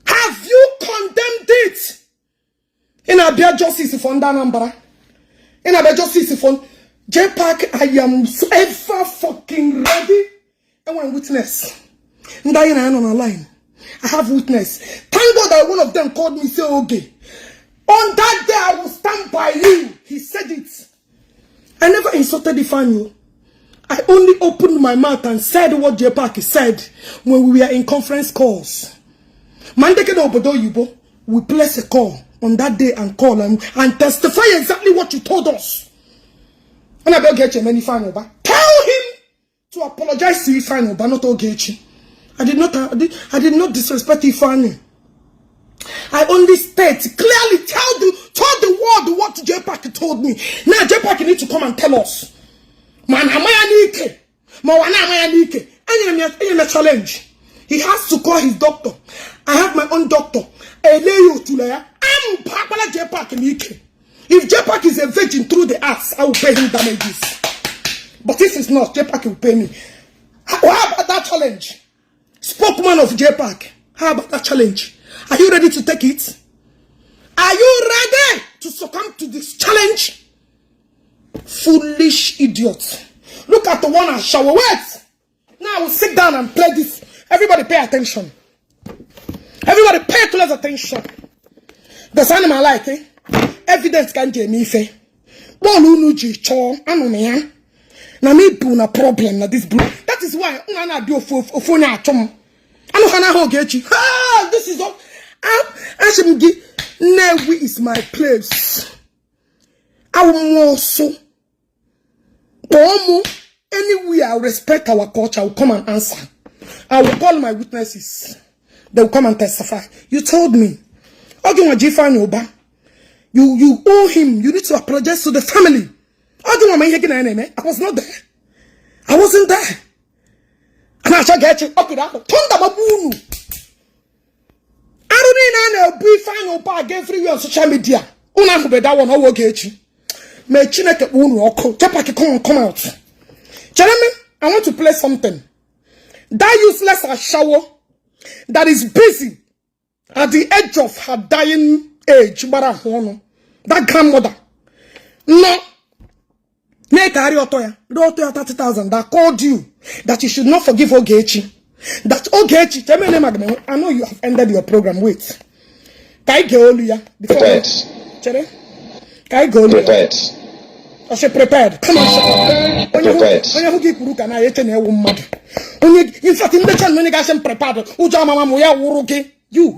Have you condemned it? In a bear justice for Nambara. In a bear justice for Jpac, I am ever fucking ready. I want witness. And I am on a line. I have witness. Thank God that one of them called me, say, okay. On that day, I will stand by you. He said it. I never insulted Ifeanyi. I only opened my mouth and said what Jpac said when we were in conference calls. Mandeke do obodo Yibo, we place a call on that day and call and testify exactly what you told us. And I beg Ogechi Ifeanyi. Tell him to apologize to Ifeanyi, but not Ogechi. I did not disrespect Ifeanyi. I only state clearly, tell the world what Jpac told me. Now Jpac need to come and tell us. Man, a challenge. He has to call his doctor. I have my own doctor. I'm Papa Jpac Nike. If Jpac is a virgin through the ass, I will pay him damages. But if it's not, Jpac will pay me. How about that challenge? Spokesman of Jpac. How about that challenge? Are you ready to take it? Are you ready to succumb to this challenge? Foolish idiot. Look at the one I shower. Wait. Now I will sit down and play this. Everybody pay attention. Everybody pay close attention. The animal I like, eh? Evidence can't get me fair. Bolunuji cho anumeyan. Na me do na problem na this blue. That is why una do phone atom. Anu hana Ogechi. Ah, this is all. Ashimgi Newi is my place. I will also anywhere I respect our culture, I will come and answer. I will call my witnesses. They will come and testify. You told me. You owe him. You need to apologize to the family. I was not there. I wasn't there. And I shall get you. Okay, that. I don't need final part again free on social media. Una be that one Ogechi. Me chineke unu oko. Jpac come out. Jeremy, I want to play something. That useless ashawo that is busy at the edge of her dying age. That grandmother. No. Make carry otoya. Do otoya 30,000 that called you that you should not forgive Ogechi. That Ogechi, tell me name again. I know you have ended your program. Wait. Kai Geoluya. Prepared. Chere? Kai Geoluya. Prepared. I say prepared. Come on, Prepared. in fact, in the channel, when you guys prepared, you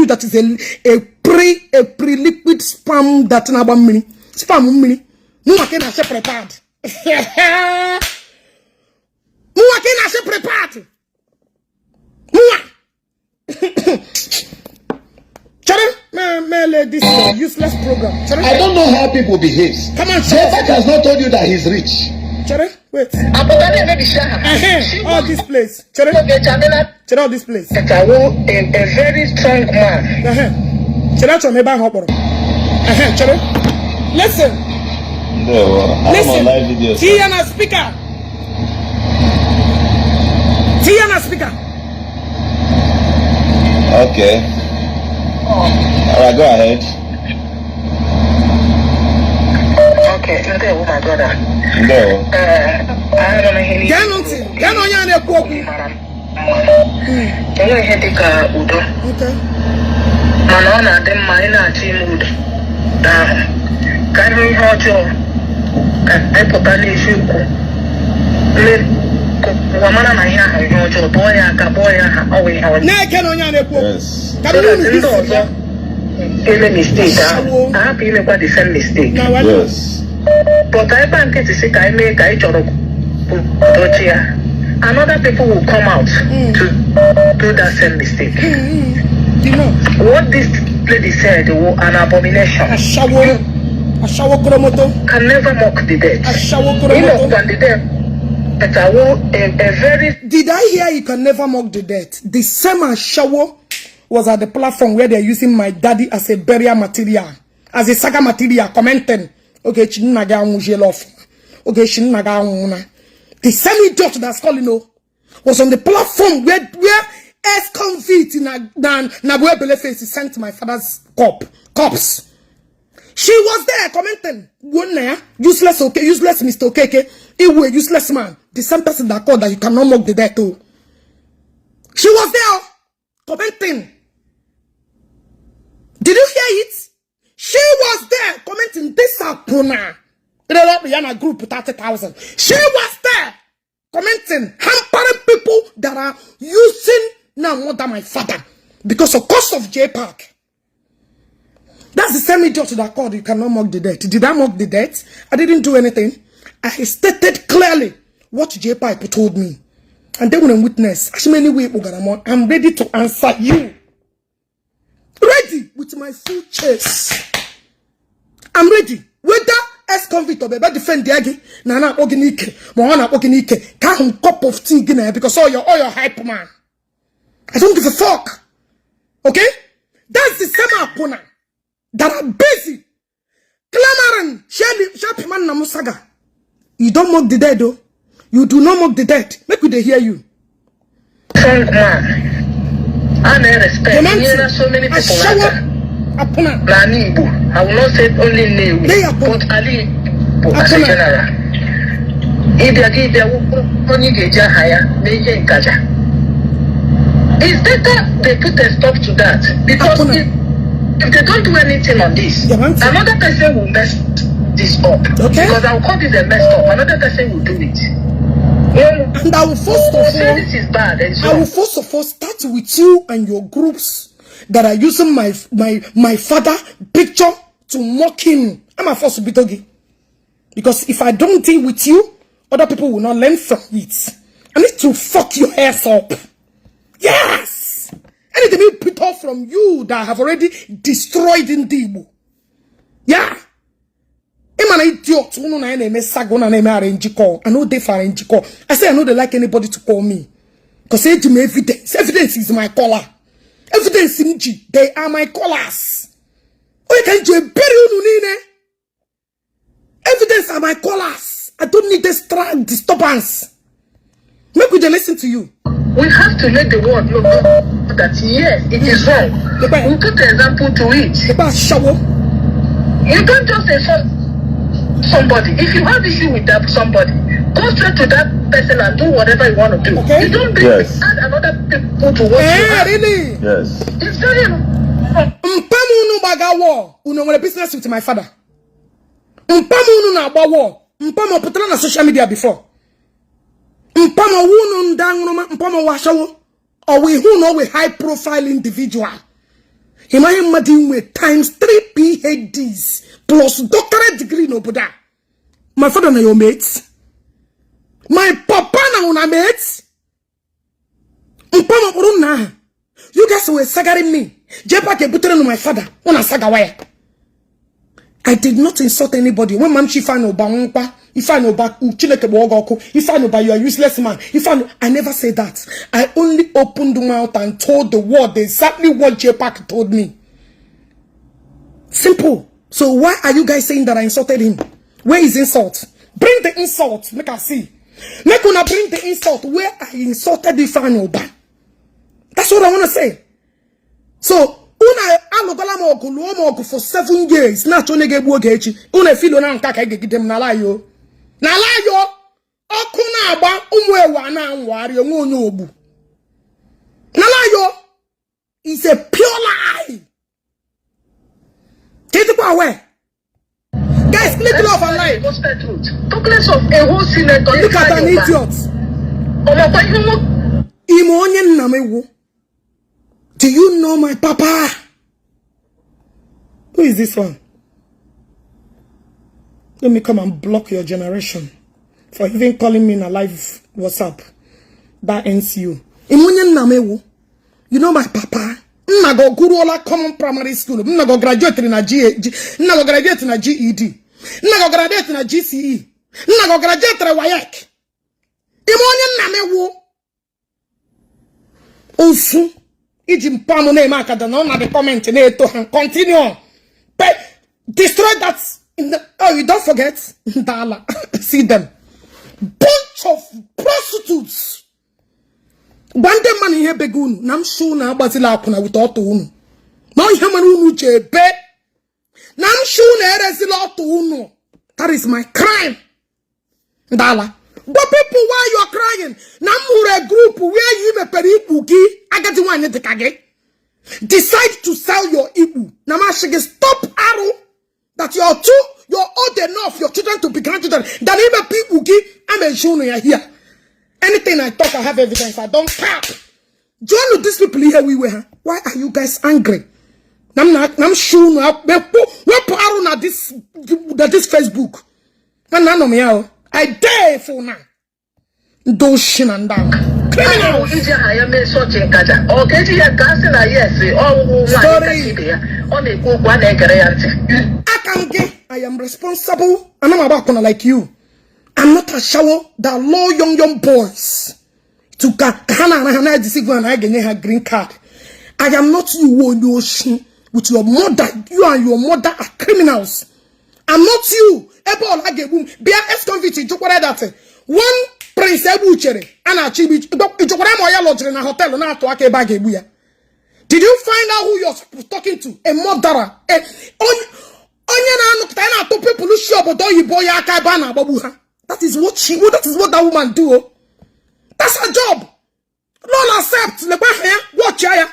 that is a pre-liquid spam that na one minute. Spam mini. No one can say prepared. No one can say prepared. This useless program. I don't know how people behave. Come on, Jpac has not told you that he's rich. Wait. All this place. All this place. A very strong man. Listen. No, I'm on live video. Tiana speaker. Okay. Alright, go ahead. Okay, oh my God. No. I don't know. Okay. Manana, them minor team would. Can we hurt you? I put an issue. Wamana na ya ha boy aka boy ha o we ha. Na eke no nya na ekwu. Yes. Ka bi ni ndo ele mistake ah be me kwa the same mistake. Yes. But I bank it say kai me kai choro dochia. Another people will come out to do that same mistake. You know what this lady said was an abomination. Ashawo kromoto Can never mock the dead. Ashawo You know, kromoto when the dead, but I will a very. Did I hear you can never mock the dead? The same Ashawo was at the platform where they're using my daddy as a burial material, as a saga material, commenting, okay, Chinnaga Mujelof, okay, Chinnaga Una. The same idiot that's calling was on the platform where ex-convict in Nabue Beleface sent my father's corpse. She was there commenting, useless Mr. Okeke, Iwe, useless man. The same person that called that you cannot mock the dead too. She was there commenting. Did you hear it? She was there commenting this Apuna. Rihanna group 30,000. She was there commenting, hampering people that are using now more than my father because of cost of Jpac. That's the same idiot that called you cannot mock the dead. Did I mock the dead? I didn't do anything. I stated clearly what Jpac told me. And they wouldn't witness. I'm ready to answer you. Ready with my full chest. I'm ready. Whether ex-convict or baby defend the agi, Nana Ogenike, Moana Ogenike, can't cup of tea because all your hype man. I don't give a fuck. Okay? That's the same Apuna that are busy clamoring, sharp man Namusaga. You don't mock the dead though. You do not mock the dead. Make they hear you. Strong man. And I respect. There are so many people like that. Igbo. I will not say only Newi, but Ali as a general. It's better they put a stop to that because if they don't do anything on this, another person will mess this up. Okay. Because I will call this a mess up. Another person will do it. And I will first of all, this is bad. I will first of all start with you and your groups that are using my father picture to mock him. I'm a first bitogi. Because if I don't deal with you, other people will not learn from it. I need to fuck your ass up. Yes! Anything you put off from you that I have already destroyed in Igbo. Yeah. I'm an idiot. I know they for arrange call. I say I know they like anybody to call me. Because they give me evidence. Evidence is my collar. Evidence in G. They are my collars. Evidence are my collars. I don't need this disturbance. Make we listen to you. We have to let the world know that yes, it is wrong. We put an example to it. You don't just say somebody. If you have issue with that somebody, go straight to that person and do whatever you want to do. Okay. You don't add another people to what you have. Really? Yes. It's very Mpamu bagawo. Uno business with my father. Mpamu na bawo. Mpamu put on social media before. Mpama wunu ndangroma, mpama washawo, or we who know we high profile individual. Him madin with times 3 PhDs plus doctorate degree no Buddha. My father na your mates. My papa na una mates. Mpama uruna. You guys were sagaring me. Jpac butere no my father. Una sagawaya. I did not insult anybody. When Mam Shifano Bangpa, if I know back Chineke Bogoku, if I know by you are useless man, I never said that. I only opened my mouth and told the world exactly what Jpac told me. Simple. So why are you guys saying that I insulted him? Where is insult? Bring the insult. Make us see. Make una bring the insult where I insulted Ifanoba. That's what I want to say. So una alogala mo for 7 years. Na chone ge bu Ogechi. Una filo na nka ka gegidem na layo. Na layo. Oku na agba umu ewa na anwari onwe onye ogbu. Na layo is a pure lie. Take it away. Guys, click love and like. Talk less of a whole senator. Look at an idiot. Do you know my papa? Who is this one? Let me come and block your generation for even calling me in a live WhatsApp. That ends you. You know my papa? I go Guruola Common Primary School. I go graduate in a GED. I go graduate in a GED. I go graduate in a GCE. I go graduate in a WAEC. Also, Ijim Pamo ne makada no na the comment ne to continue. Destroy that in the you don't forget Dala. See them. Bunch of prostitutes. Bande man here begunu. Nam shu na bazila kuna without unu. No yamanu jebe. Nam shu na erezila unu. That is my crime. Dala. But people, why you are crying? Namure group where you me peripuki agati one kage. Decide to sell your ibu. Namashige stop arrow that you are old enough your children to be grandchildren. That even people I'm a show you here. Anything I talk, I have evidence. I don't cap. Join these people here we were. Why are you guys angry? I'm sure now. We put arrow na this Facebook. I dare for now. Those shenanigans. Criminals. I am responsible. And I'm about to like you. I'm not a shower that low young boys to Hana deceive and I get her green card. I am not you with your mother. You and your mother are criminals. I'm not you. Ebo like boom. Be a ex-convict. That one prince Ebuchere and a chibi. In a hotel na to ake bag ebuya. Did you find out who you're talking to? A murderer. People who show but you boy akabana babuha. That is what that woman do. That's her job. Don't accept. Watch her.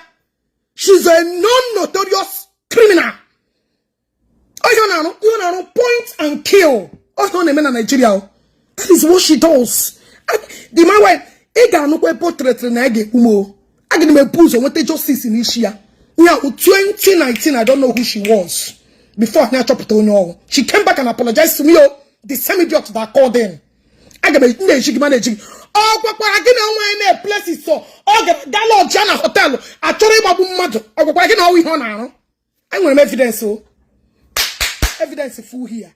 She's a non-notorious criminal. You know, point and kill. Nigeria. That is what she does. The man went, portrait I get me booze on what they just see in this year. 2019, I don't know who she was. Before I chop it on. She came back and apologized to me. The same idiot that called in. I get she managing. Oh, Papa, I get no places so. Oh, Galo Jana Hotel. I told him about mother. Oh, I get no we honor. I'm going to evidence so. Evidence full here.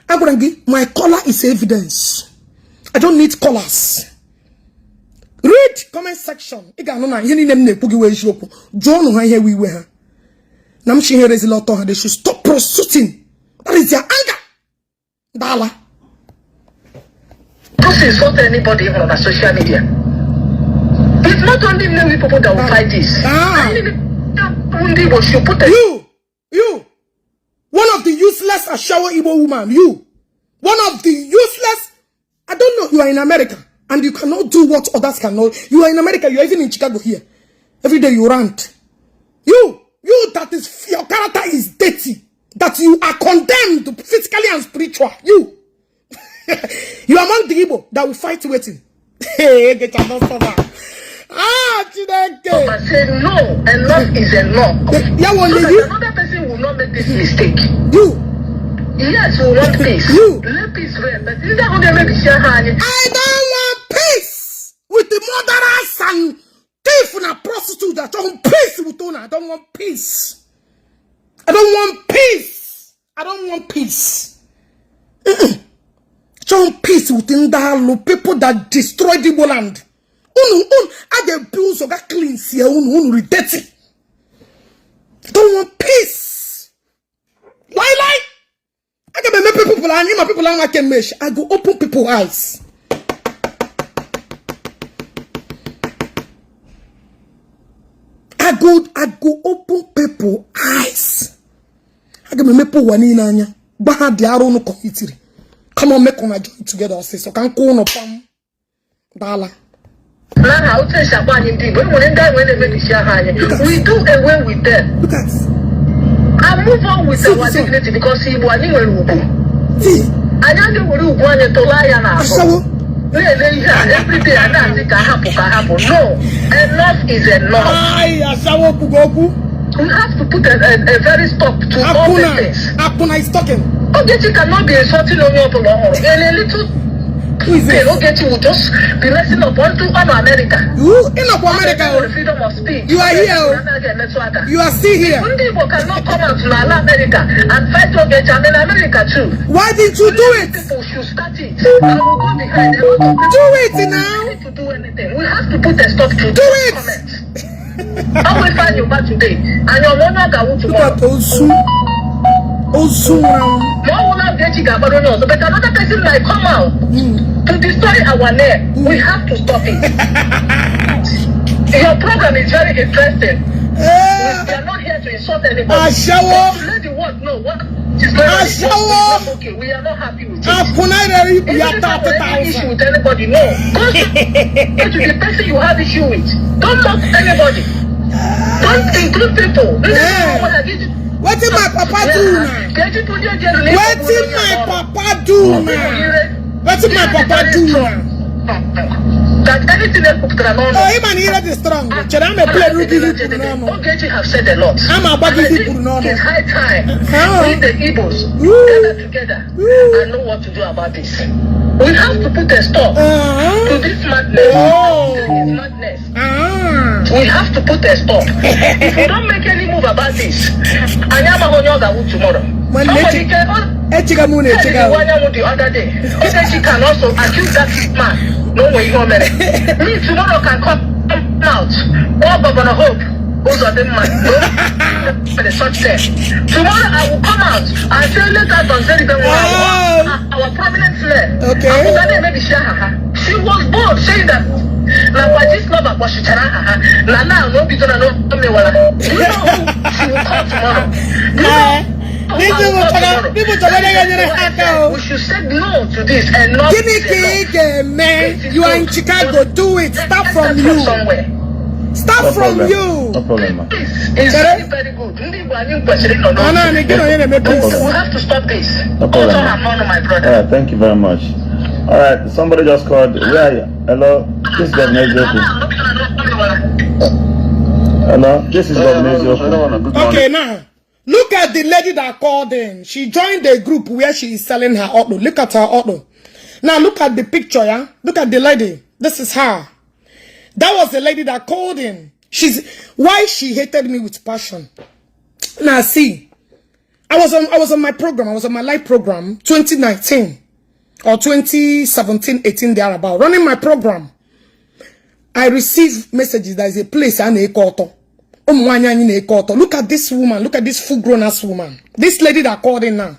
I'm going to give my color is evidence. I don't need colors. Read comment section. John here we were. Nam she here is a lot of they should stop prostituting. That is their anger. Dala. Don't insult anybody on the social media. It's not only many people that will fight this. You. One of the useless Ashawo Igbo woman. You. One of the useless. I don't know. You are in America. And you cannot do what others cannot. You are in America. You are even in Chicago here. Every day you rant. You that is, your character is dirty. That you are condemned physically and spiritual. You are among the Igbo that will fight waiting. Hey, get your nose over. Chineke. But say no, enough is enough. So that another person will not make this mistake. You. Yes, we want peace. Let peace reign. But I don't want peace with the murderers and thief and a prostitute. I don't want peace with Ona. I don't want peace. I don't want peace. I don't want peace. I don't want peace within the people that destroy the land. I get bills so that cleans here. Dirty. I don't want peace. Why? I can make people and my people I can mesh. I go open people's eyes. I go open people's eyes. I can make people one in anya. But they are on committee. Come on, make on a join together. So can call no pam. Dala. We do away with them. Look at. I move on with our dignity because he was anywhere. See, I don't know what you want to lie now. every day and I think I happen. No, enough is enough. We have to put a very stop to all these things. Akuna is talking. Ogechi cannot be insulting on your in a little thing. Ogechi will just be messing up on America. You in America? The freedom of speech. You are here. You are still here. People cannot come out to America and fight Ogechi. I'm in America too. Why didn't you do it? People should start it. I will go behind. Do it now. We need to do anything. We have to put a stop to do it. Comments. How will find you back today? And your money go tomorrow. But another person might come out to destroy our name. We have to stop it. Your program is very interesting. We are not here to insult anybody. To let the world know what is going on. Okay, we are not happy with it. If you have any issue with anybody, no. Go to the person you have issue with. Don't mock anybody. Don't include people. What did my papa do now? What did my papa do now? What did my papa do now? That anything they put on. Oh, even here is strong. I'm a player who did it. Ogechi have said a lot. I'm a bad people. It's high time we the Igbos gather together and know what to do about this. We have to put a stop to this madness. This madness. We have to put a stop. If we don't make any move about this, I am going to tomorrow. Somebody can the other day. Ogechi can also accuse that man. No way, no man. Me tomorrow can come out. All Governor Hope, those are the man. No, the such thing. Tomorrow I will come out and say, let us consider our prominent slave. Okay. She was bold saying that. Now, I just love what she now, no, because I don't know what she will come tomorrow. We should say no to this and not man. You are in Chicago. Do it. Start from you. Start from you. No problem. It's very, very good. We have to stop this. No problem. My brother. Thank you very much. All right, somebody just called. Where are you? Hello, this is Eziokwu. Hello, this is Eziokwu. Okay, now. Look at the lady that called in. She joined the group where she is selling her auto. Look at her auto. Now look at the picture, yeah? Look at the lady. This is her. That was the lady that called in. Why she hated me with passion. Now see, I was on my program. I was on my live program 2019 or 2017, 18 thereabout. Running my program. I received messages that is a place and a auto. Look at this woman. Look at this full-grown-ass woman. This lady that called in now.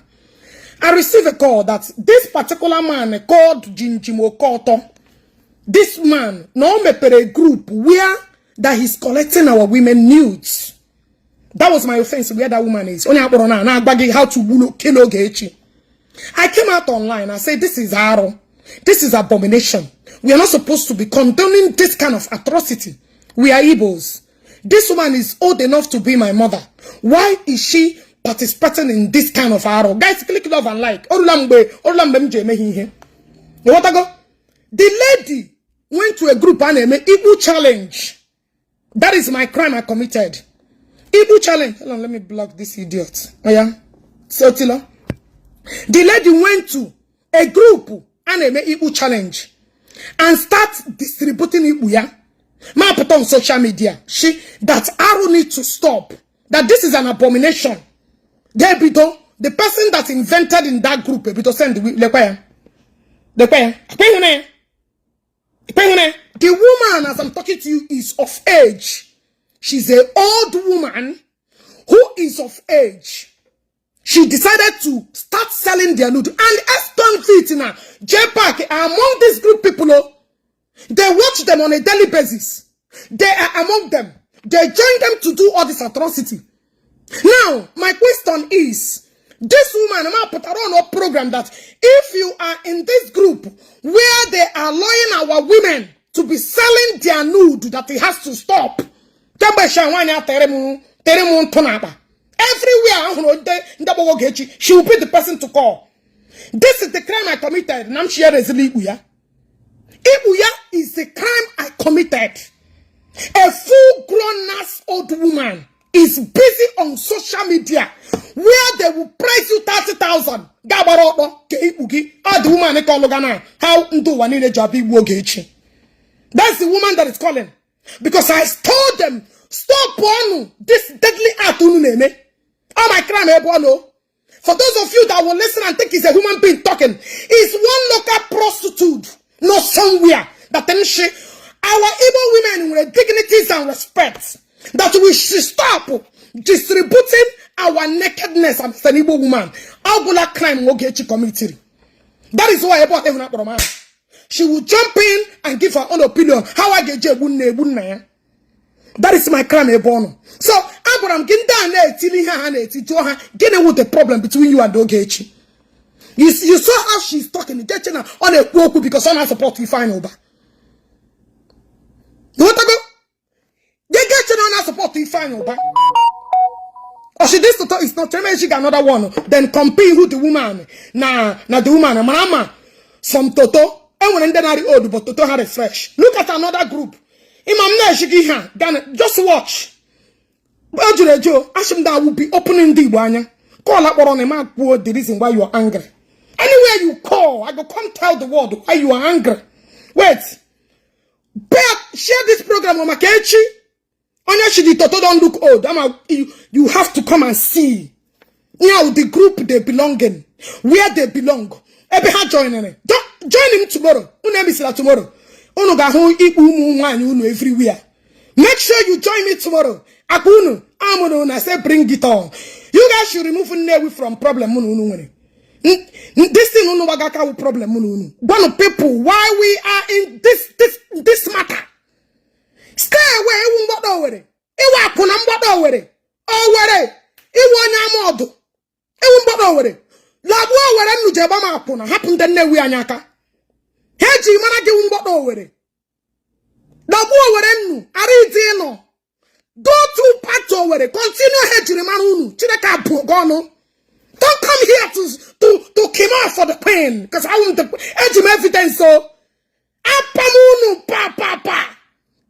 I received a call that this particular man called Jinjimo Koto. This man, no me per a group where that he's collecting our women nudes. That was my offense where that woman is. How to kill Ogechi. I came out online. I said, this is Aro. This is abomination. We are not supposed to be condoning this kind of atrocity. We are Igbos. This woman is old enough to be my mother. Why is she participating in this kind of arrow? Guys, click love and like. What I go? The lady went to a group and made Igbo challenge. That is my crime I committed. Igbo challenge. Hold on, let me block this idiot. Oh yeah? So Tilo. The lady went to a group and made Igbo challenge. And start distributing Igbo, yeah? Ma put on social media. That arrow needs to stop. That this is an abomination. The person that invented in that group, the woman, as I'm talking to you, is of age. She's an old woman who is of age. She decided to start selling their nude. And Eston Fitina, Jpac are among this group people. They watch them on a daily basis. They are among them. They join them to do all this atrocity. Now, my question is, this woman, I'm going to put her on a program that if you are in this group where they are allowing our women to be selling their nude, that it has to stop. Everywhere, she will be the person to call. This is the crime I committed. Ibuya is the crime I committed. A full-grown ass old woman is busy on social media where they will price you 30,000. Gabarodo ke Ibugi. Ah, the woman call Logana. How ndo wanine jabi Ogechi. That's the woman that is calling. Because I told them, stop on this deadly act. Oh my crime, for those of you that will listen and think it's a human being talking, it's one local prostitute, not somewhere that then she, our Igbo women with dignities and respect, that we should stop distributing our nakedness as an Igbo woman. Our crime Ogechi community. That is why I bought even up man. She will jump in and give her own opinion. How I get That is my crime, Ebono. So, Abraham, get down there, getting with the problem between you and Ogechi. You saw how she's talking, getting on a quote because on her support we find over. You want to go? They get on her support we find over. Or she this to talk, it's not she got another one. Then compete with the woman. Nah, the woman, mama, some Toto. And when then are old, but Toto had a fresh. Look at another group. Just watch. Ashimda will be opening the one. Call up on a man for the reason why you are angry. Anywhere you call, I go come tell the world why you are angry. Wait. Share this program on Ogechi. Honestly, Toto don't look old. You have to come and see. Now the group they belong in. Where they belong. Ebeha joining it. Join him tomorrow. Tomorrow. Everywhere. Make sure you join me tomorrow. Akunu, I say bring it on. You guys should remove Newi from problem. This thing no problem. One of people why we are in this matter. Stay away. Iwa kunamba were. Iwa nyamodo. Were. Labwa were nu jebama akuna. Happen the Newi anyaka. Heji mana ge umbodo were. Labwa were nu. Aridino. Go to pato were. Continue heji remanu. Chineka gono. Don't come here to come out for the pain. Because I want the edge evidence. So, Apamunu, pa.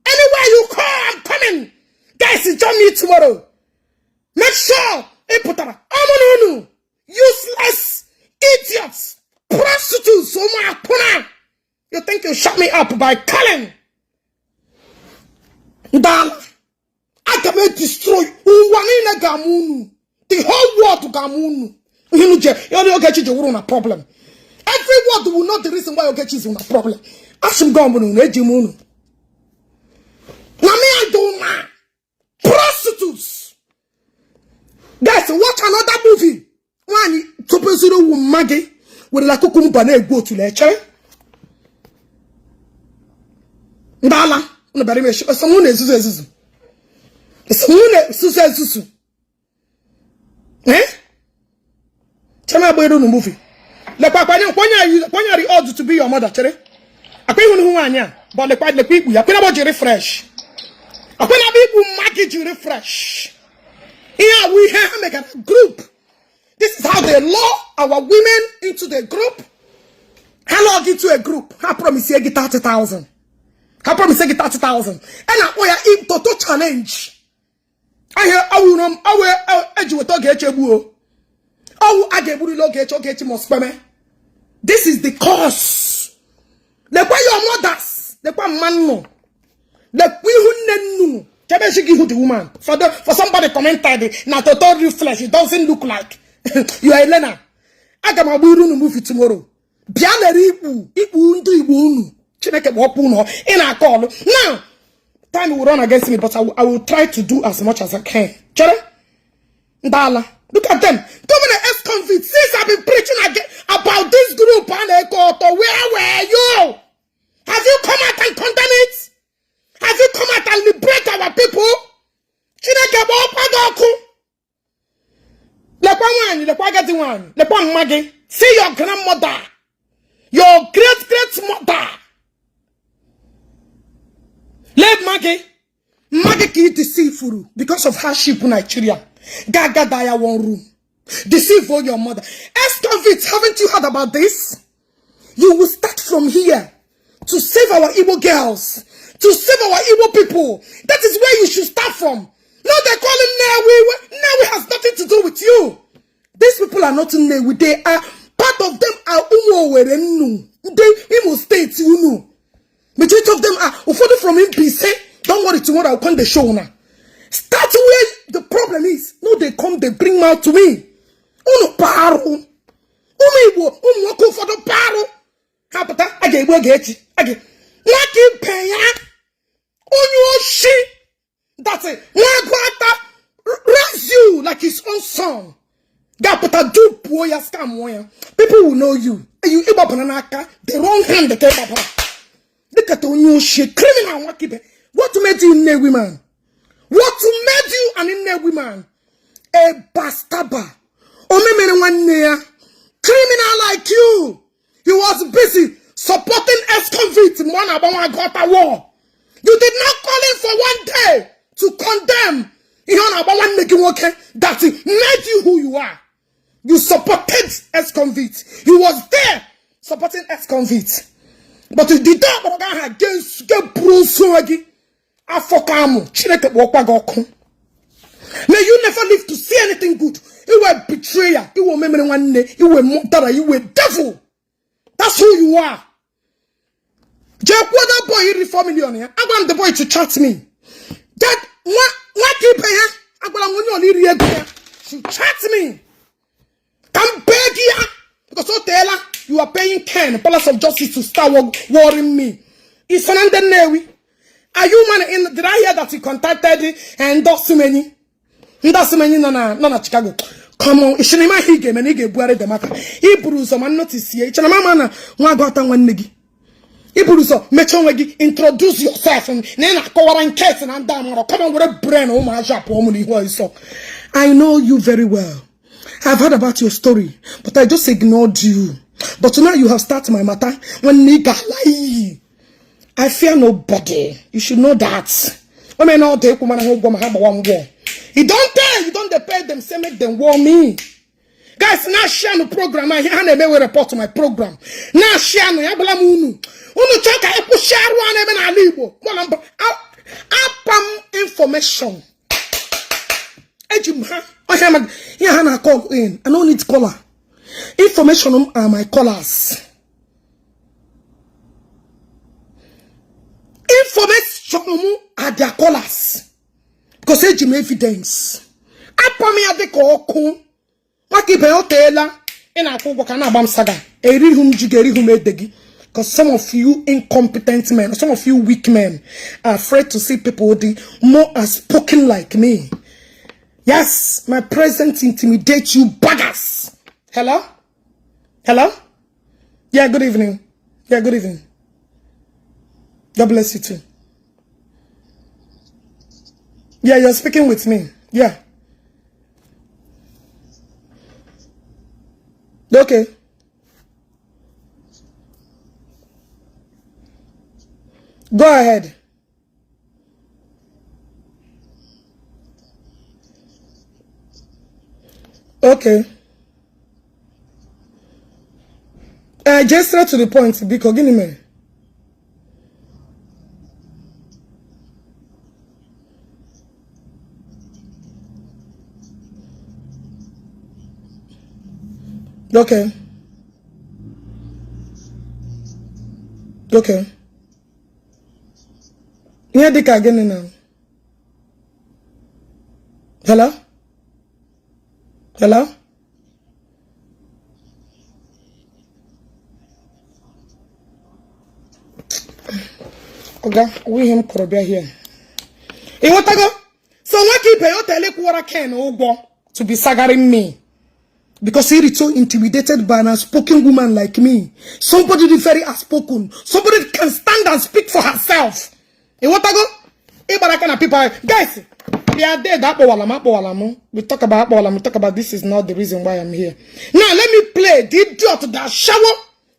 Anywhere you call, I'm coming. Guys, join me tomorrow. Make sure, Amununu, useless idiots, prostitutes, you think you shut me up by calling? Dala, I can destroy the whole world to Gamunu. You know, Ogechi will a problem. Every word will not the reason why Ogechi is in a problem. Ask him Gamunu, Ejimunu. Nami I don't know. Prostitutes. Guys, watch another movie. One Topozero Maggie with la Kukumbane go to lecture. Ndala, no very much. Someone is Susu. Chama boy no movie. Le papa ni kwanya the odds to be your mother chere. Akwe hu anya, but le people ya kwena bo refresh. Akwena people market you refresh. Here we have make a group. This is how they law our women into the group. How log into a group? I promise you get 30,000. I promise you get 30,000. And I if Toto challenge. I will Ogechi buo. Oh, I get Ogechi must spame. This is the cause. The why your mothers, the why man no, the we who nenu. She give the woman for somebody commented na total reflex. It doesn't look like you are Elena. I got my buru no movie tomorrow. Bianeri ibu ndu unu. Chineke wopu no in a call now. Time will run against me, but I will try to do as much as I can. Chere? Ndala. Look at them. Governor ex-convicts. Since I've been preaching again about this group and they go to where were you? Have you come out and condemn it? Have you come out and liberate our people? Chineke wopadoku. Lepa magi. See your grandmother. Your great-great-mother. Let Maggie ki deceive because of hardship in Nigeria. Gaga daya one room. Deceive all your mother. Ex-convicts, haven't you heard about this? You will start from here to save our Igbo girls, to save our Igbo people. That is where you should start from. No, they call him Newi. Newi has nothing to do with you. These people are not Newi. They are, part of them are Umo Werenu. They Imo State, you know. Majority of them are afforded from MPC. Don't worry, tomorrow I'll come the show now. Start where the problem is. No, they come, they bring mouth to me. Uno paro. Umibo, umwako for the paro. Hapata, I get Ogechi. I get Lucky Paya. Unyoshi. That's it. Wagwata raise you like his own son. Gapata do boya scam wire. People will know you. You Iba Bananaka, the wrong hand the Kebaba. Look at Unyoshi, criminal Wakibe. What made you a woman? What made you an Inewi man? A bastaba. Criminal like you. He was busy supporting ex-convicts. War. You did not call him for one day to condemn that made you who you are. You supported ex-convicts. He was there supporting ex-convicts. But you did not against may you never live to see anything good. You were a betrayer. You were memory one day. You were murderer. You were devil. That's who you are. What boy you 4 million here? I want the boy to chat me. That what you pay here? I want to chat me. Come beg here. Because so tell her you are paying Ken, Palace of Justice, to start worrying me. It's an Newi. Are you man in? Did I hear that you contacted and endorsed many? That's many no Chicago. Come on, it's not he game and he get bored the matter. He bruise some notice here. It's a man one got on one niggy. He bruise up, Mechonwegi, introduce yourself and then I call and case and I'm down. Come on with a brain, oh my shop, so I know you very well. I've heard about your story, but I just ignored you. But now you have started my matter when nigga lie. I fear nobody. You should know that. I mean, all day, woman, I one war. You don't tell, you don't pay them, say make them war me. Guys, now share the program. I will report to my program. Now share no, I blame you. Unu chaka I push share one even alibo. One apam information. Ejima, I am here. Call in. I don't need caller. Information are my callers. Information are their callers. Because they give evidence. Apa me ade ko okun. Waki be hotela. Ina ko boka na Jpac Saga. Eri hum jigeri hum edegi. Because some of you incompetent men, some of you weak men are afraid to see people the more outspoken like me. Yes, my presence intimidates you buggers. Hello? Hello? Yeah, good evening. Yeah, good evening. God bless you too. Yeah, you're speaking with me. Yeah. Okay. Go ahead. Okay. Just straight to the point, because give me. Okay. Okay. Yeah, Dick again now. Hello? Hello? Okay, we him Korobia here. Hey, what I go? So what keep your telekuara Ken Ogo to be sagaring me? Because he is so intimidated by an outspoken woman like me. Somebody is very outspoken. Somebody can stand and speak for herself. Hey, what I go? Hey, but I can people. Guys, we are dead. We talk about this is not the reason why I'm here. Now, let me play the idiot that shower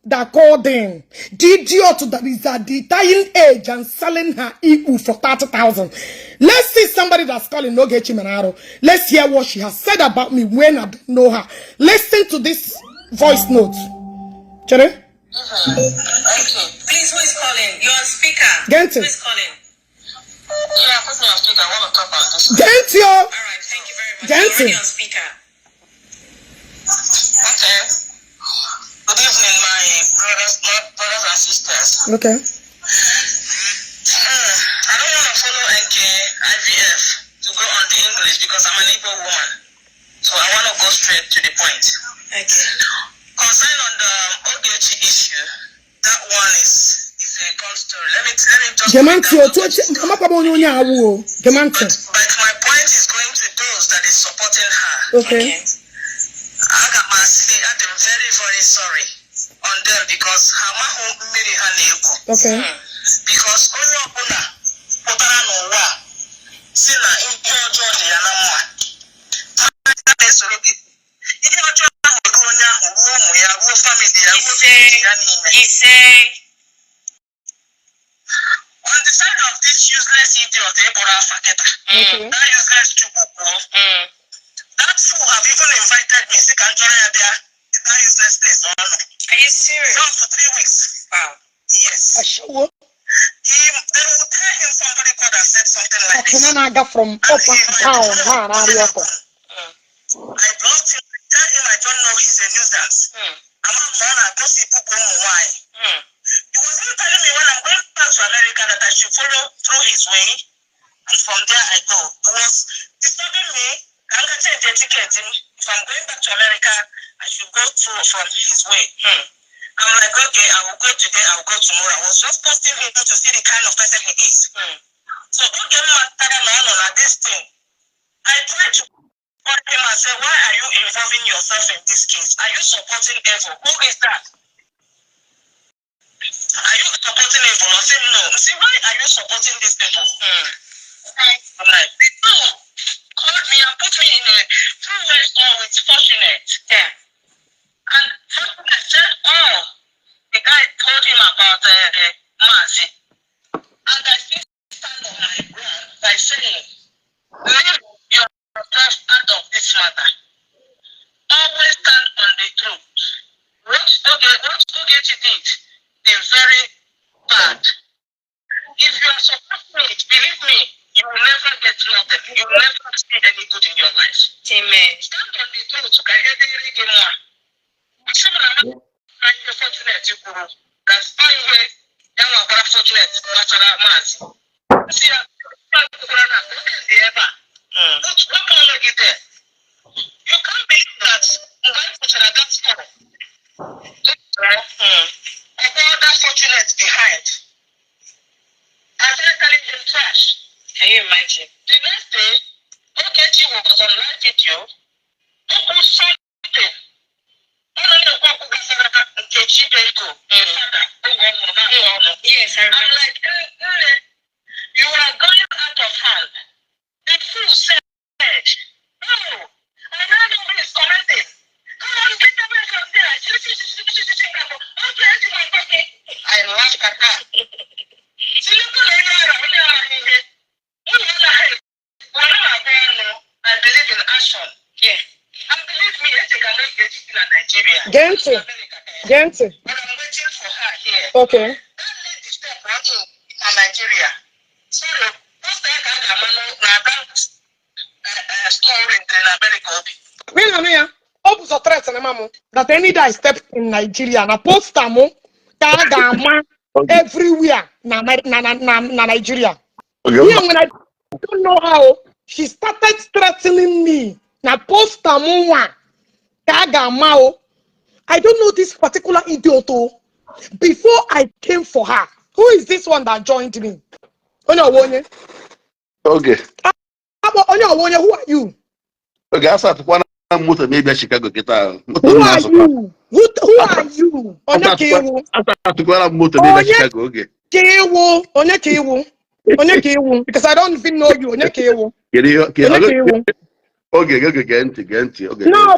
that called in. The idiot that is at the dying age and selling her Igbo for 30,000. Let's see somebody that's calling Ogechi Manaro. Let's hear what she has said about me when I don't know her. Listen to this voice note. Chere? Okay. Please, who is calling? You're on speaker. Gentile. Who is calling? Yeah, put me on speaker. I want to talk about this. Gentile. All right, thank you very much. You're already on speaker. Okay. Good evening, my brothers and sisters. Okay. I don't want to follow IVF to go on the English because I'm an Igbo woman. So I want to go straight to the point. Okay. Concerning on the Ogechi issue, that one is a cold story. Let me just. But my point is going to those that is supporting her. Okay. I got my say I'm very, very sorry on them because her home made her neighbor. Okay. Because only Obuna, Obana no wa, Sina in Georgia and Amma. On the side of this useless idiot, that useless Chukuku, that fool have even invited me. That useless place. Are you serious? Just for 3 weeks. Wow. Yes. They will tell him somebody could have said something like this. From up town, I blocked him. Tell him I don't know he's a nuisance. I'm not man. I don't see people why. He was even telling me when I'm going back to America that I should follow through his way, and from there I go. He was disturbing me. I'm going to change the ticket. If I'm going back to America, I should go from his way. I'm like, okay, I will go today, I will go tomorrow. I was just posting him to see the kind of person he is. So don't get me on this thing. I tried to call him and say, why are you involving yourself in this case? Are you supporting Evo? Who is that? Are you supporting Evo? I said, no. See, why are you supporting these people? I'm like, people called me and put me in a two-way store with Fortunate. Yeah. And Fortunate said, oh, the guy told him about Mazi. And I still stand on my ground by saying, leave yourself out of this matter. Always stand on the truth. What Ogechi did is very bad. If you are supporting it, believe me, you will never get nothing. You will never see any good in your life. Amen. Stand on the truth. Fortunate, that's why young fortunate. See, you can't believe that that fortunate behind. And then telling him trash. Can you imagine? The next day, Ogechi was on live video. Who something. Yes, I'm like, you are going out of hand. The fool said, no, I don't know who is commenting. Come on, get away from there. I laughed at her. I believe in action. Yeah. And believe me, I cannot get it in Nigeria. Gentile. But I'm waiting for her here. Okay. That lady step working in Nigeria. So, what's that story in America? That any day I step in Nigeria na poster mo kagama everywhere na Nigeria. Yeah, when I don't know how she started threatening me na poster mo wa kagama. I don't know this particular idiot. Before I came for her, who is this one that joined me? Okay. Who are you? Okay, I start one motor maybe Chicago guitar. Who are you? Who are you? Onyekewu. Onyekewu. Because I don't even know you. Onyekewu. Okay. No,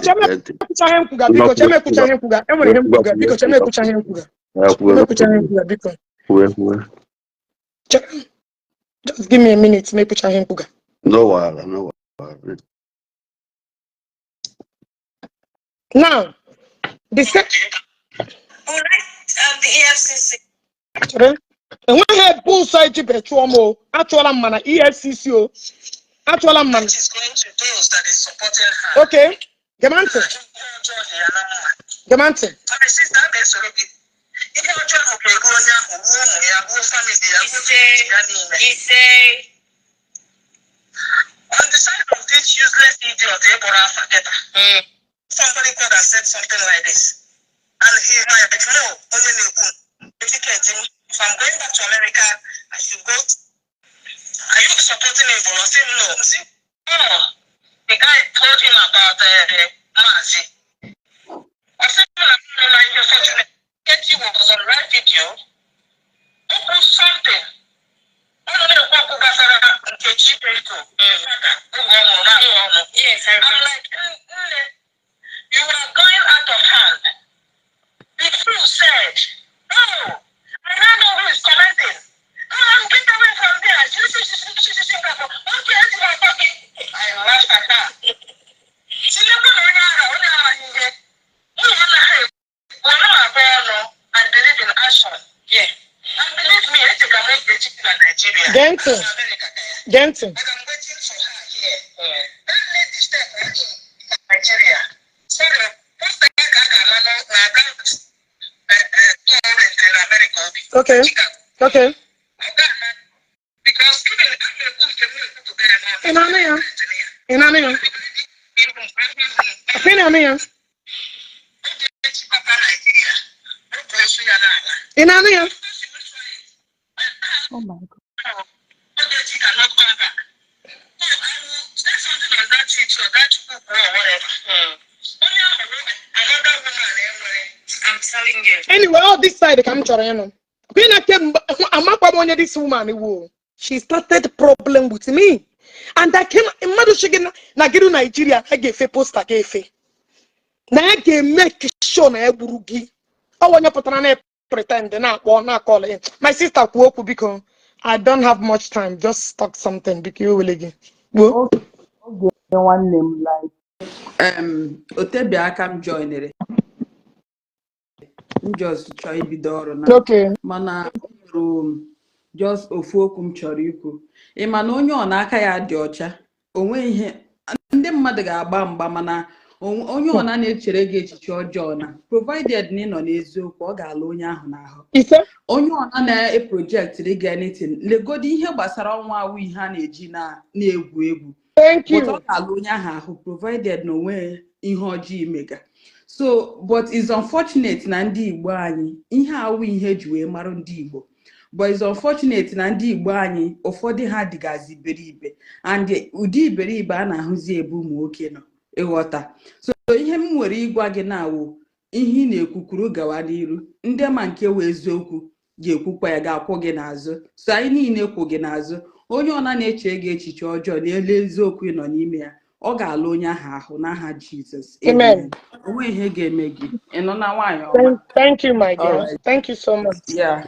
just give me a minute. Make put your No. All Now, right. The EFCC. And when I had both sides of the actual man, EFCC, actual man. What is going to those that is supporting her? Okay, Gamante. Gamante. He say, on the side of this useless idiot, somebody could have said something like this. And he might know, if I'm going back to America, I should go. Are you supporting him? I say no. See, the guy told him about Mazi. I said, you're fortunate. Ogechi was on live video. Open something. Yes, I'm like, you are going out of hand. The fool said, oh, I don't know who is commenting. Come on, get away from there. I laughed at her. I believe in action. Yeah. And believe me, I think I make the chicken in Nigeria. Gentle. Gentle. But I'm waiting for her here. That lady step in Nigeria. So the first thing I got in America. Okay. Okay. Because In Ania. In Ania. In Ania. In Ania. Oh my God. Ogechi cannot come back. So I will say something on that tweet or that book or whatever. Another woman, I'm telling you. Anyway, all this side come to When I came, I'm this woman. She started problem with me, and I came. In Nigeria, I gave a post. I gave a. Now I gave make sure na burugi. Oh, when you put on a pretend na call it. My sister woke because I don't have much time. Just talk something because you will again. Well, Okay, one name like Otebiaka m joinere. Just try bidoro na. okay. Mana just ofu okwu m chọrọ ikwu. Ị ma na onye ọ na-aka ya dị ọcha, onwe ihe ndị mmadụ ga-agba mgba mana onye ọ na-echere gị echiche ọjọọ na provided na ị nọ n'eziokwu ọ ga-ala onye ahụ n'ahụ. Onye ọ na-eproject gị anything legodi ihe gbasara ọnwa awụ ihe a na-eji na-egwu egwu. Thank you. But ọ ga-ala onye ahụ provided na onwe ihe ọjọọ imega. So, but it's unfortunate na ndị Igbo anyị ihe awụ ihe ji wee mara ndị Igbo. But it's unfortunate na ndị Igbo anyị ụfọdụ ha dịgazi iberibe and ụdị iberibe a na-ahụzi ebe ụmụ nwoke nọ ịghọta. So ihe m nwere ịgwa gị na-awụ ihe ị na-ekwukwuru gawa n'iru ndị ma nke wee eziokwu ga-ekwukwa ya ga-akwụ gị n'azụ. So anyị niile kwụ gị n'azụ. Onye ọ na-eche gị echiche ọjọọ n'elu eziokwu ị nọ n'ime ya ọ ga-ala onye ahụ n'aha Jizọs. Amen. Onwe ihe ga-eme gị ị nọ na nwanyị ọma. Thank you, my dear. Right. Thank you so much. Yeah.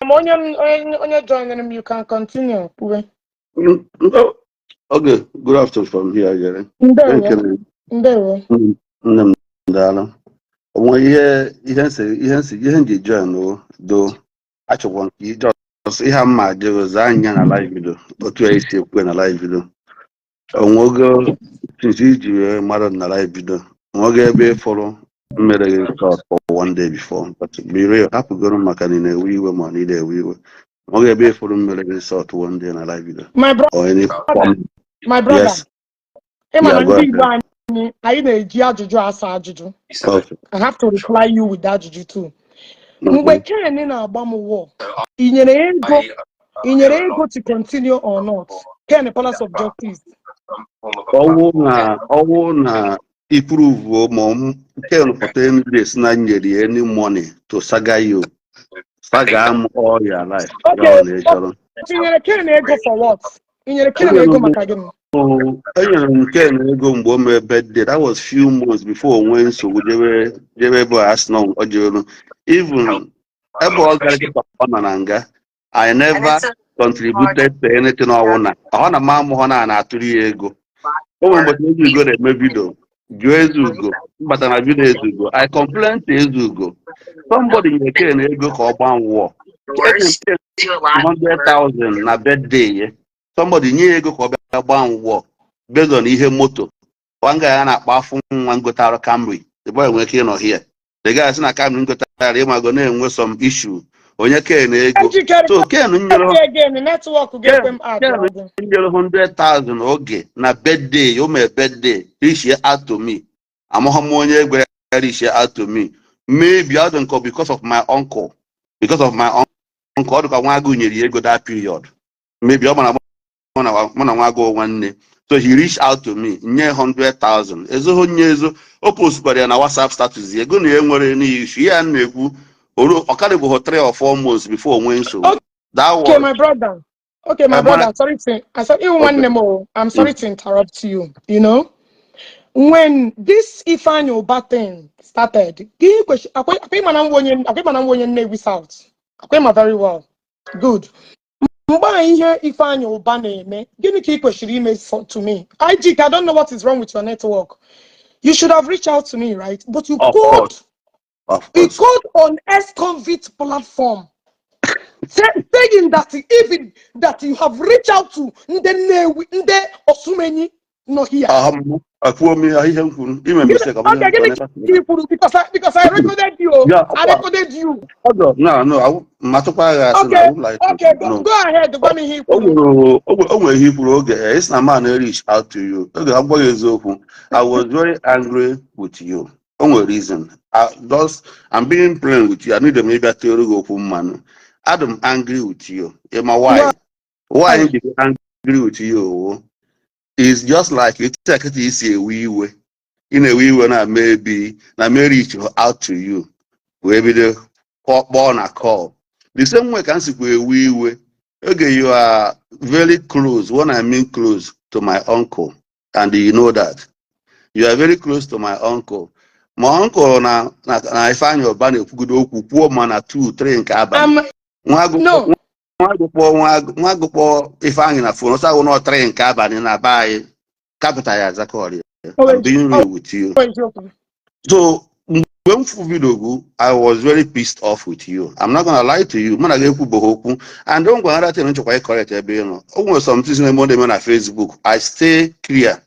I'm on your joining. You can continue. Okay, good afternoon from here, Jerry. Ihe ndị join do achọkwa nke ijọs ihe mma jere anya na live video otu ya isi ekwu na live video onwogo since iji mmadụ na live video onwogo ebe fọrọ mmere shot for one day before but be real hapụgoro maka na na-ewe iwe ma na ide ewe iwe onwogo ebe fọrọ mmere shot one day na live video my brother yes. I na-eji ajụjụ asa ajụjụ. I have to reply you with that ajụjụ too. Mgbe Ken na-agba m war, ị nyere ego to continue or not? Ken, Palace of Justice. Ọwụ na improve ma Ken for 10 days na nyere any money to saga you. Saga am all your life. Okay. Ị nyere Ken ego for what? Ị nyere Ken ego maka gịnị? Ken ego mgbe o mere birthday, that was few months before when so jebe ebe Arsenal ojoro. Even ebe ọ gara papa na nga, I never contributed to anything ọ na ma mụ na atụrụ ya ego. O nwere mgbe you go to eme video jụọ Ezugo mbata na jụọ Ezugo. I complained to Ezugo. Somebody in the Ken ego ka ọ gba nwụọ. 100,000 na birthday. Somebody nye ego ka ọ bịa gba nwụọ based on ihe moto. One guy na-akpa afụ nwa ngotara Camry. The boy nwere ike ịnọ here. The guy sị na Camry ngotara ịmago na-enwe some issue. Onye Ken ego. So Ken nyere network Ken nyere 100,000 oge na birthday. O mee birthday. Reach out to me. Amaghị m onye gwere reach out to me. Maybe I don't call because of my uncle. Because of my uncle, ọ dịka nwa agụ nyere ego that period. Maybe ọ mana nwa agụ nwanne. So he reached out to me, nye 100,000. Ezo nye ezo, o postkwara ya na WhatsApp status. Ego na enwere n'issue. Ya na-ekwu, ọkara bụ 3 or 4 months before onwe nsogbu. Okay, my brother. Okay, my brother. I'm sorry to interrupt you. You know, when this Ifeanyi Oba thing started, Navy South. Very well. Good. Ifeanyi Oba name. Give me key question to me. IG, I don't know what is wrong with your network. You should have reached out to me, right? But you called on ex-convict platform. Saying that even that you have reached out to Nde Osumeni no here. Because I recorded you. Yeah, I recorded you. No. Okay, go ahead. It's not man reach out to you. I was very angry with you. Only reason. I'm being plain with you. I need to maybe tell you man. I'm angry with you. My wife. Why am I angry with you? It's just like you take it easy a wee way. In a way when I may reach out to you. Maybe the born a call. The same way can see a wee way. Okay, you are very close. When I mean close to my uncle, and you know that. You are very close to my uncle. My uncle na I find your band good poor man at 2, 3 in cabin. No. Ifeanyi na phone, so I will not train cabin in a buy capital as a call. I'm being real with you. So when video, I was very pissed off with you. I'm not gonna lie to you. And don't go another thing to quite correct. Almost something on Facebook. I stay clear.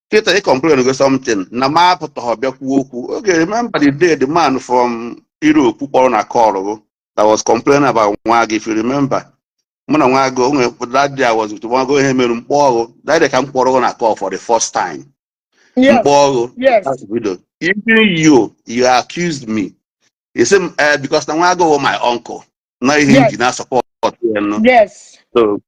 Kita complain about something. Okay, remember the day the man from Europe put on a call that was complaining about Wag, if you remember. That day I was with one go him in that they can put on a call for the first time. Yes. Yes. Even you accused me. You said because now I go with my uncle. Now he did not support. Yes. So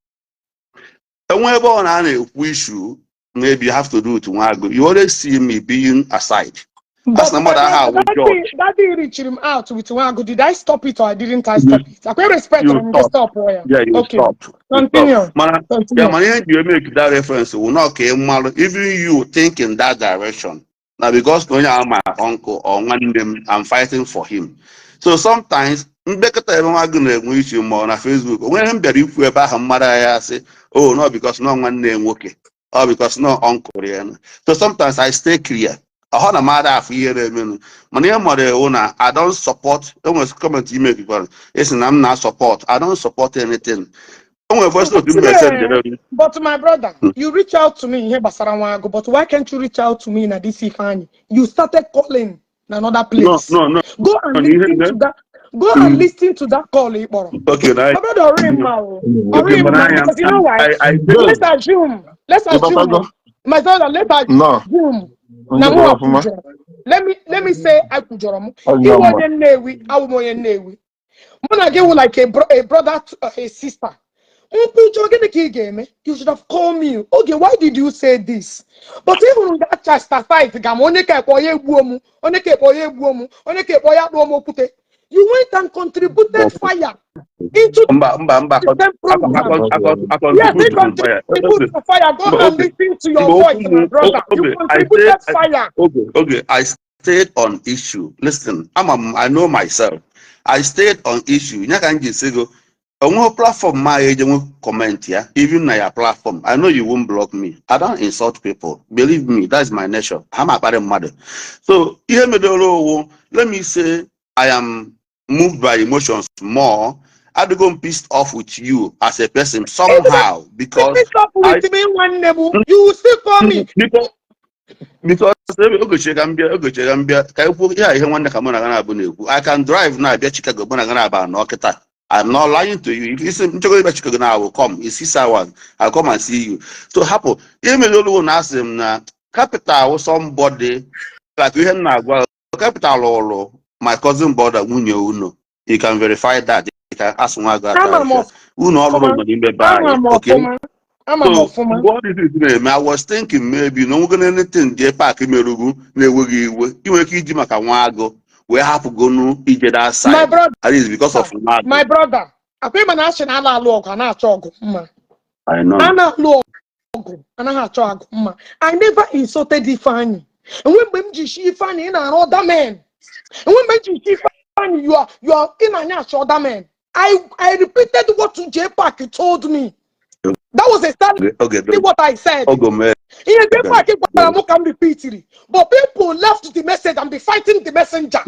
whenever on an issue, maybe you have to do it to Wago. You always see me being aside. That's no matter how we judge. That didn't reach him out with Wago. Did I stop it or I didn't I stop it? I can respect him. Stop. Yeah, you stopped. Continue. Yeah, you make that reference. Will not even you think in that direction. Now because when I'm my uncle or one of them, I'm fighting for him. So sometimes with you more on Facebook. When I'm very few about her mother, I say, oh no, because no one name okay. Or because no uncle. So sometimes I stay clear. I had a matter of year. My name mother owner, I don't support almost comment you make people. Listen, I'm not support. I don't support anything. But my brother, you reach out to me here, Basarawago, but why can't you reach out to me in this Ifeanyi? You started calling in another place. No. Go and listen to that. Go and listen to that call, Iboro. Okay, right. My brother, because you know why? Let's assume. My brother, let's assume. Let me say I could you want your Newi, I will your Newi. When I give you like a brother to a sister. You should have called me. Okay, why did you say this? But even on that chastised, you went and contributed fire into the program. Yes, they contributed fire. Go and listen to your voice, my brother. You contributed fire. Okay, I stayed on issue. Listen, I know myself. I stayed on issue. On your platform, my agent will comment here, even on your platform. I know you won't block me. I don't insult people. Believe me, that's my nature. I'm a bad mother. So, here let me say I am moved by emotions more. I do go pissed off with you as a person somehow because Stop with me one level. You will still call me. because Ogechi I can drive now be Chicago about I'm not lying to you. If you say Chicago now I will come. It's 6 hours. I'll come and see you. So happen. Even ask him now capital or somebody like you have well capital or my cousin brother Uno. You can verify that. You can ask one guy. Okay. So what is it name? I was thinking maybe no gonna anything Jpac Merugu Newegi Maka Wago we have to go no ije that side. My brother, At least because of my brother. I pay my national law and I talk. I know. I never insulted Ifani. And when Benji Ifani in another man. And when Benji Ifani, you are in another man. I repeated what Jpac told me. That was exactly what I said. Jpac can repeat it. But people left the message and be fighting the messenger.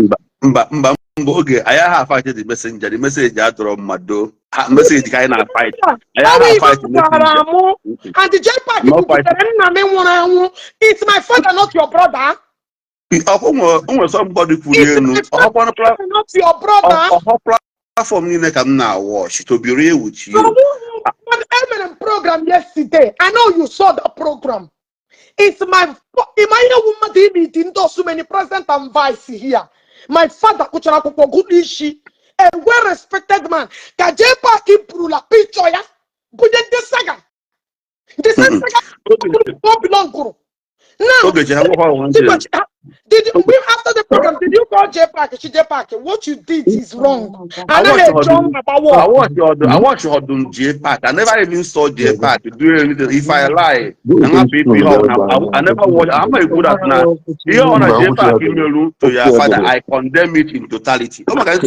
Okay, I have fighted the messenger. The message I draw Mado. Message kind of fight. I have fight the messenger. And the Jpac it's my father, not your brother. Somebody could it's my father, not your brother. Platform now watch to be real with you. An eminent program yesterday. I know you saw the program. It's my woman meeting those so many president and vice here. My father, a well-respected man. Jpac improve la picture ya. But this saga. This saga don't belong to. Now, did you, after the program, did you call Jpac? What you did is wrong. I watch your Jpac. I never even saw Jpac do anything. If I lie, I'm happy I never watch. I'm not good at now. You on a Jpac email to your father, I condemn it in totality. Oh my God,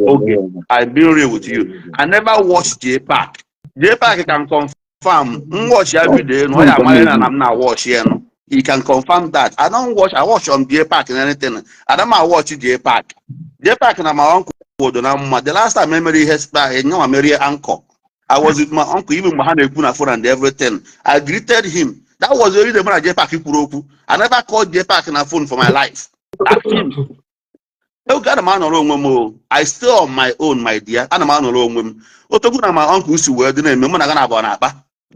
okay, I've been real with you. I never watched Jpac. Jpac can confirm. Watch every day. No, I'm not watching. He can confirm that. I watch on Jpac and anything. I don't watch Jpac. Jpac and my uncle. The last time memory has back, you know, I married uncle. I was with my uncle, even Mahane Kuna phone and everything. I greeted him. That was the reason when I Jpac. I never called Jpac on a phone for my life. That's him. Oh, God, a man alone. I still on my own, my dear. And a man alone. Otoguna, my uncle used to wear the name.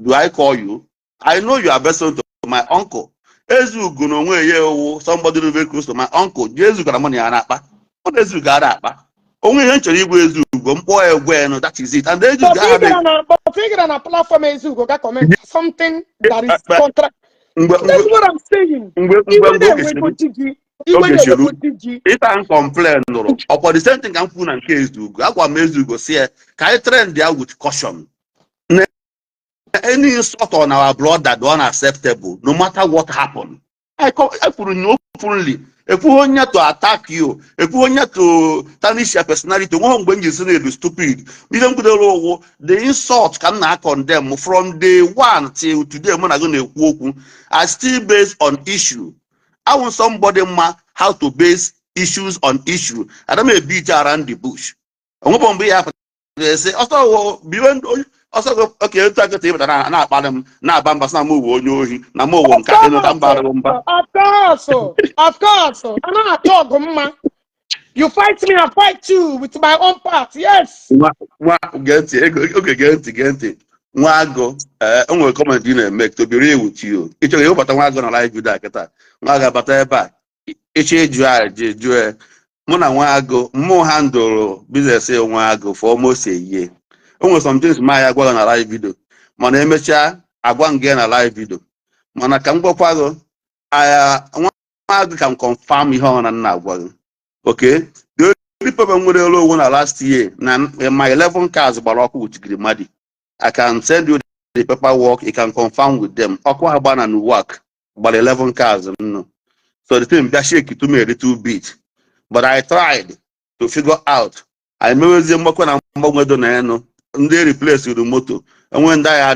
Do I call you? I know you are best friend to my uncle. Somebody very close to my uncle. Jesus got money and apa. What is you got apa? Only eventually that is it. And they just but figure on a platform got comment something that is contract. That's what I'm saying. If I'm complaining, or the same thing I'm putting in case do go see can I trend there with caution. Any insult on our blood that don't acceptable, no matter what happened. I could know openly. If we want to attack you, if we want to tarnish your personality, when you say you're stupid, the insult cannot condemn from day one till today. When I'm going to walk, I still based on issue. I want somebody how to base issues on issue. I don't make beat around the bush. I won't be happy. They say, also, beyond. Also, okay, talk to na bottom, na bambas, na move on you, na more one cat, of course. I'm not talking, you fight me, I fight you with my own part, yes. Get it. Wago, only comment you make to be real with you. It's a but I'm gonna like you that. Waga, but I back. It's a dry, Mona Wago, more handle business, Wago for almost a year. Almost some things my agwa on a live video. Mana emecha agwa nge na live video. Mana ka mgbokwado I can confirm ihe on na agwa. Okay? The only problem with the low one last year na my 11 cars gbara with Grimadi. I can send you the paperwork, you can confirm with them. Okwa Habana and work but 11 cars no. So the thing that shake it to me a little bit. But I tried to figure out I mewezie mgbakọ na mgbanwe do na eno ndị replace the moto enwe ndị agha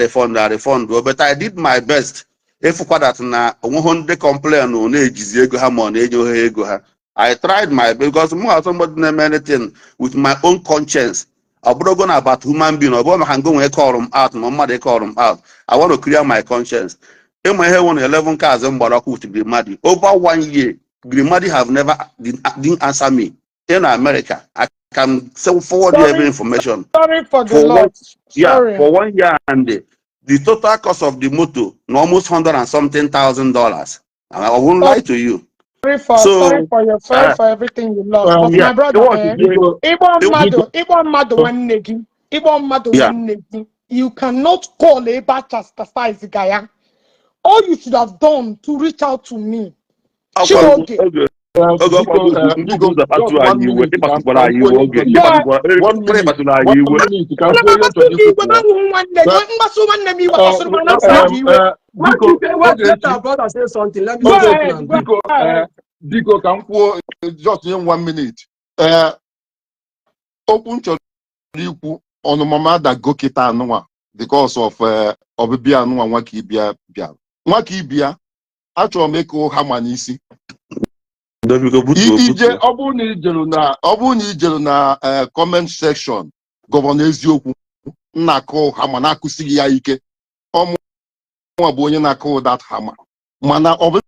refund but I did my best ịfụkwa that na onweghị ndị complain na-ejizi ego ha ma ọ na-enye ha ego ha. I tried my best because more somebody name anything with my own conscience. I brought on about human being. I want to go call them out. My mother call them out. I want to clear my conscience. In my head, 11 cars and Baraku to Grimadi. Over 1 year, Grimadi have never didn't answer me. In America, I can forward you every information. Sorry for the loss. Yeah, for 1 year and the total cost of the motor, almost $100 and something thousand. I won't lie to you. Sorry for everything you lost. But my brother, you cannot call Eba chastise the guy. All you should have done to reach out to me. Okay. Biko can quote just in 1 minute. Open to you on mama that go kita noa because of Obibia no and Waki Bia. Actually make Hamanisi. Ije Obuni Jeluna comment section. Governor Eziokwu Nako Hamanaku Sigi Ike. Omo Abonye Nako that hammer. Mana Obi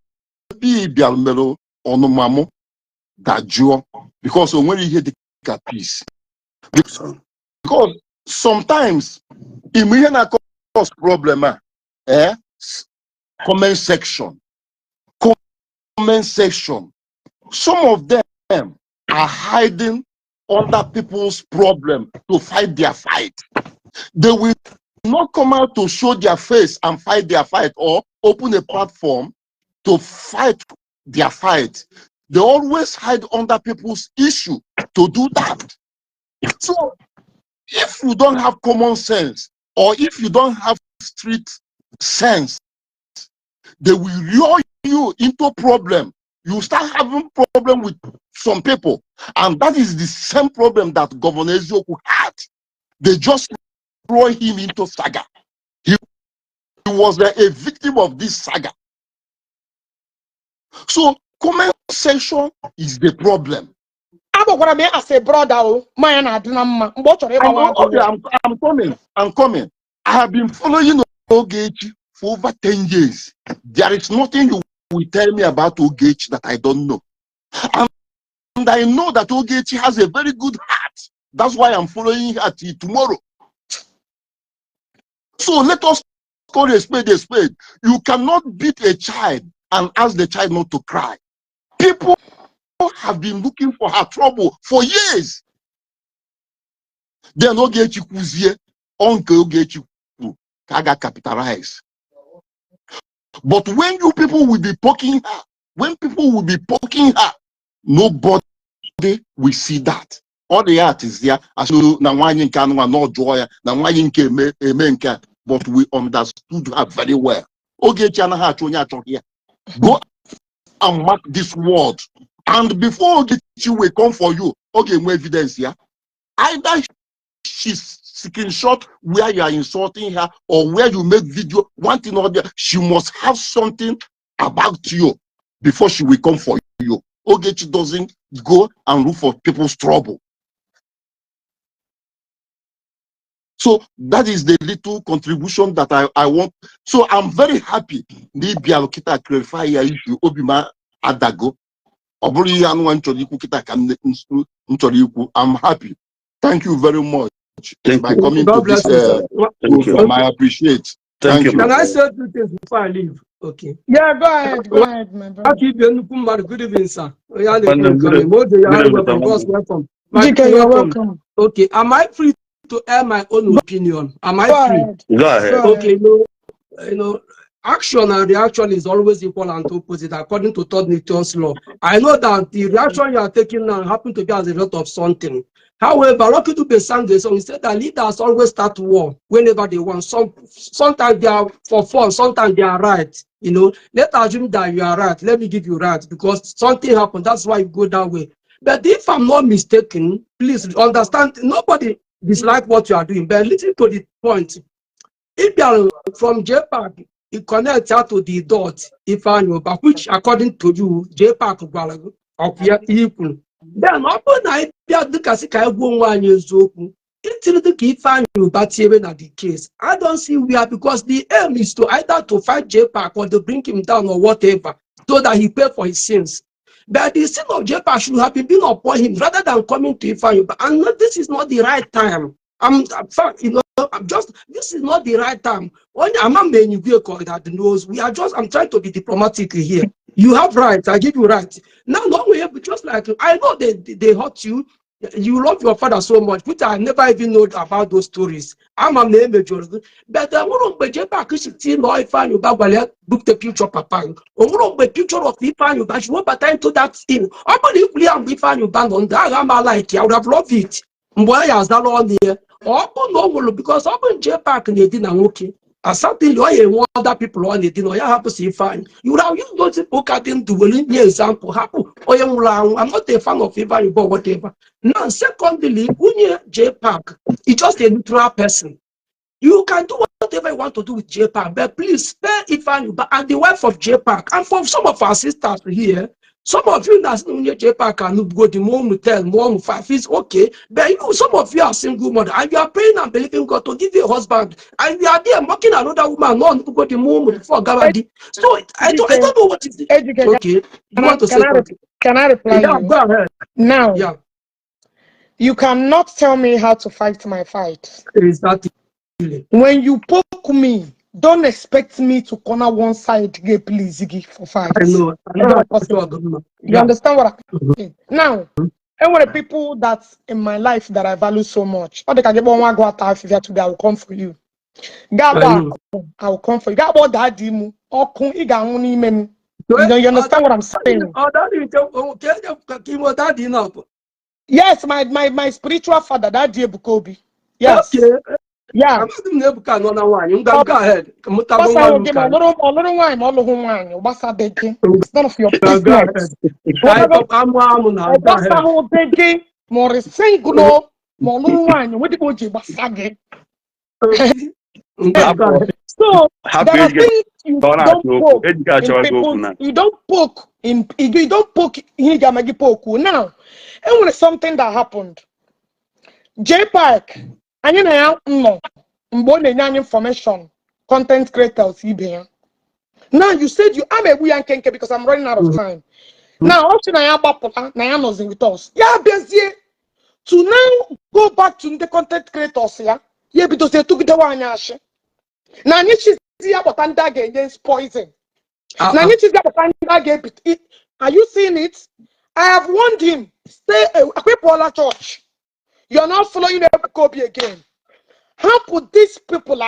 Bial Melo on Mamo that Joe because when you hear the peace. Because sometimes immediate cause problem comment section. Some of them are hiding under people's problem to fight their fight. They will not come out to show their face and fight their fight or open a platform to fight their fight. They always hide under people's issue to do that. So if you don't have common sense or if you don't have street sense, they will lure you into problem. You start having problem with some people, and that is the same problem that Governor Eziokwu had. They just throw him into saga. He was a victim of this saga. So comment section is the problem. I'm coming. I have been following Ogechi for over 10 years. There is nothing you will tell me about Ogechi that I don't know. And I know that Ogechi has a very good heart. That's why I'm following her till tomorrow. So let us call a spade a spade. You cannot beat a child and ask the child not to cry. People have been looking for her trouble for years. Then Ogechi Kuzie, Uncle Ogechi Kaga capitalize. But when you people will be poking her, nobody will see that. All the art is there. As you know, not joy, but we understood her very well. Ogechi go and mark this word. And before Ogechi will come for you, okay, more evidence here. Either she's screenshot where you are insulting her or where you make video, one thing or the other, she must have something about you before she will come for you. Ogechi doesn't go and look for people's trouble. So that is the little contribution that I want. So I'm very happy. Kita clarify your issue. Obima Adago. I'm happy. Thank you very much. By coming to this program, I appreciate. Thank you. Can I say 2 things before I leave? Okay. Yeah, go ahead, my brother. Good evening, sir. Welcome. Welcome. Okay, am I free to air my own opinion? Am I free? Go ahead. Okay, you know, action and reaction is always equal and opposite according to third Newton's law. I know that the reaction you are taking now happen to be as a result of something. However, Rocky to be sang the song, he said that leaders always start war whenever they want. Sometimes they are for fun, sometimes they are right. You know, let's assume that you are right. Let me give you right because something happened. That's why you go that way. But if I'm not mistaken, please understand, nobody dislike what you are doing, but listen to the point. If you are from Jpac, you connect out to the dot, if I know, but which according to you, Jpac of your equal. Then open I the Casika one years open. Until the key find you, but even at the case, I don't see where, because the aim is to either to fight Jpac or to bring him down or whatever, so that he pay for his sins. But the sin of Jpac should have been upon him rather than coming to Ifanyu. And this is not the right time. This is not the right time. I'm not many vehicle that knows. I'm trying to be diplomatic here. You have rights, I give you rights. Now, no way, just like I know they hurt you. You love your father so much, which I never even know about those stories. I'm a name major. But I want to be Jpac no Ifanyu Bagwale book the picture papa. I want to be picture of Ifanyu, but you want to to that thing. I believe we are Ifanyu band on that. I'm like, I would have loved it. Why has that on there? No, because open Jpac and na okay. As something you other people on it, you have to see fine. You would have used those people cutting to example. I'm not a fan of Ifanyu, but whatever. Now, secondly, Jpac is just a neutral person. You can do whatever you want to do with Jpac, but please spare Ifanyu and the wife of Jpac. And for some of our sisters here, some of you that's Jpac can go the mom tell mom 5 is okay, but some of you are single mother and you are praying and believing God to give you a husband, and you are there mocking another woman, no go the mom before Gabadi. So I don't know what is it. Okay, you want to say something? Can I reply Yeah, you? go ahead. Now, Yeah. You cannot tell me how to fight my fight. Exactly. When you poke me, don't expect me to corner one side, please, Ziggy, for fight. I know. You understand what I'm saying? Now, and one of the people that's in my life that I value so much, or they can get one go out if today, I will come for you. I will come for you. You understand what I'm saying? Yes, my spiritual father, that dear Bukobi. Yes. Okay. Yeah. Go ahead. It's none of your business. So there are things you don't poke in people. You don't poke in. You don't poke in poke. Now, and when something that happened, Jpac, and you know, information, content creators, now you said I'm a we kenke because I'm running out of time. Now, also now Nayano's with us. Yeah, busy to now go back to the content creators. Yeah, because they took the one yash. Now, she's here, but under against poison. Now, she's got the are you seeing it? I have warned him. Stay away from the church. You're not following the Kobe again. How could these people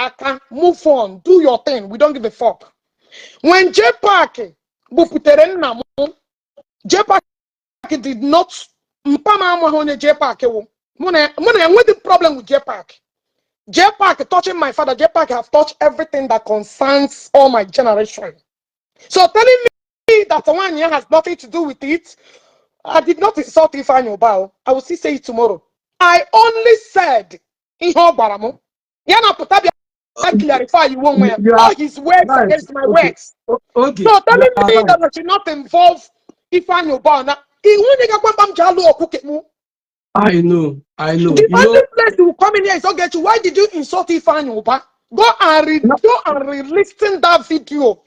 move on? Do your thing. We don't give a fuck. When Jpac did not Jpac. What the problem with Jpac? Jpac touching my father, Jpac have touched everything that concerns all my generation. So telling me that 1 year has nothing to do with it, I did not insult Ifanyu Bao. I will still say it tomorrow. I only said, I clarify you one way. All his words against my words. Okay. So telling me that I should not involve Ifanyu Bao. I know. The only place you will come in here is Ogechi. Why did you insult Ifanyu Bao? Go and re-listen that video.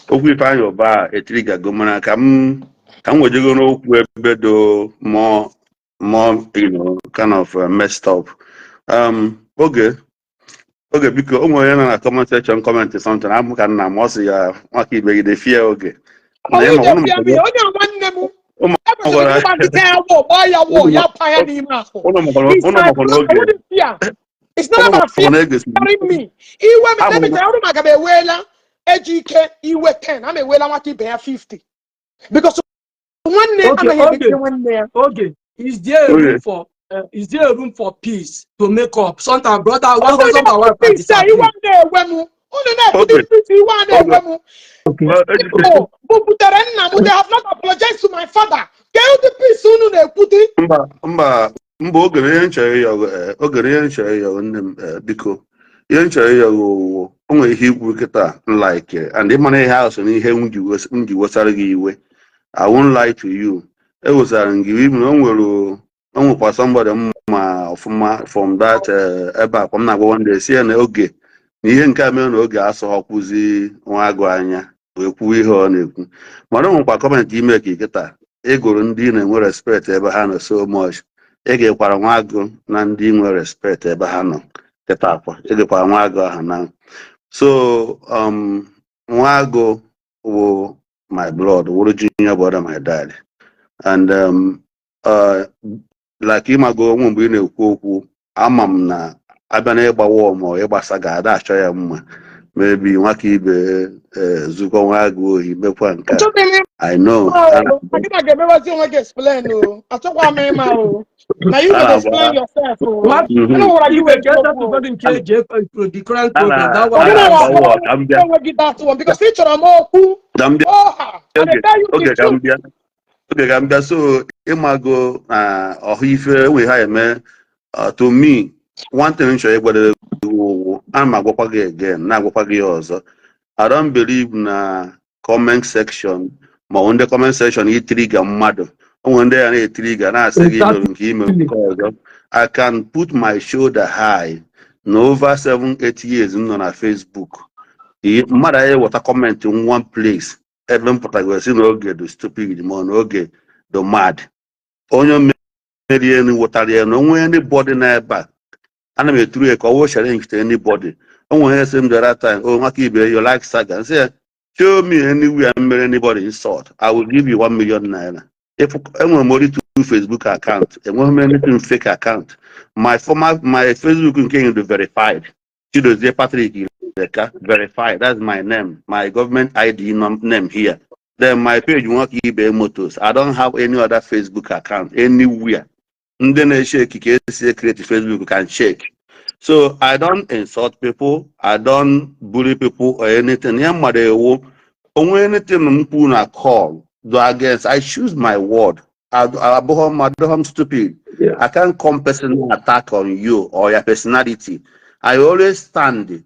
okwu Ifeanyi Ubah etirigago mana ka m wejego n'okwu ebe do more kind of messed up. Oge biko o nwere na comment section comment something am ka nna m o si ya maka ibegide fie oge it's not about fearing me. Ejike iwe 10. I'm a well amati bear 50. Because one name Okay, okay. Is there a room for peace to make up? Sometimes brother, one day sometimes wife can disagree. You want there when you want there when you Okay. oh, they have not apologized to my father. Can you the peace soon they put it? mba ogere ihe nchere ya nne m biko ihe nchere ya o nwere ihe ikwu kịta like and ịmana ihe ahụ so n'ihe m ji wesara gị iwe. I won't lie to you. It was onwekwa somebody ma ọfụma from that ebe a m na-agwa one day si ya na oge na ihe nke a mere na oge asọghọkwụzi nwa agụ anya wee kwuo ihe ọ na-ekwu mana onwekwa kọmentị ime ka ikịta ịgụrụ ndị na-enwe respect ebe ha nọ so much egekwara nwa agụ na ndị nwe respect ebe ha nọ kịta akwa egekwara nwa agụ aha na so nwa agụ wụ my blood, what junior brother, my dad. And like him ago when we know amam na abana eba warm or eba saga that show maybe waki be zuko wago he make one car. I know. I think I can never explain. I talk about my mouth. Now you can explain yourself. I know what you were getting the current program. That one. Because each of them all who. Okay, Gambia. So imago ohife we high man. To me, one thing show everybody I'm a go again. Now go also. I don't believe na comment section. Ma on the comment section he trigger mad. One day I trigger na say I can put my shoulder high. No over 7-8 years on Facebook. Mother what a comment in one place. Even protagonist no get the stupid man no get the mad. Onyo meri any water there no anybody na back. And I'm a true call challenge to anybody. I want to say the other time, oh Makibe, you like Saga and say show me anywhere I'm anybody insult. I will give you 1 million naira. If I'm more to Facebook account, and one fake account, my Facebook can be verified. Chidozie Patrick verified. That's my name, my government ID name here. Then my page won't eBay Motors. I don't have any other Facebook account anywhere. And then I shake create Facebook, you can check. So I don't insult people, I don't bully people or anything. Anything I call against, I choose my word. I'm stupid. Yeah. I can't come personal attack on you or your personality. I always stand.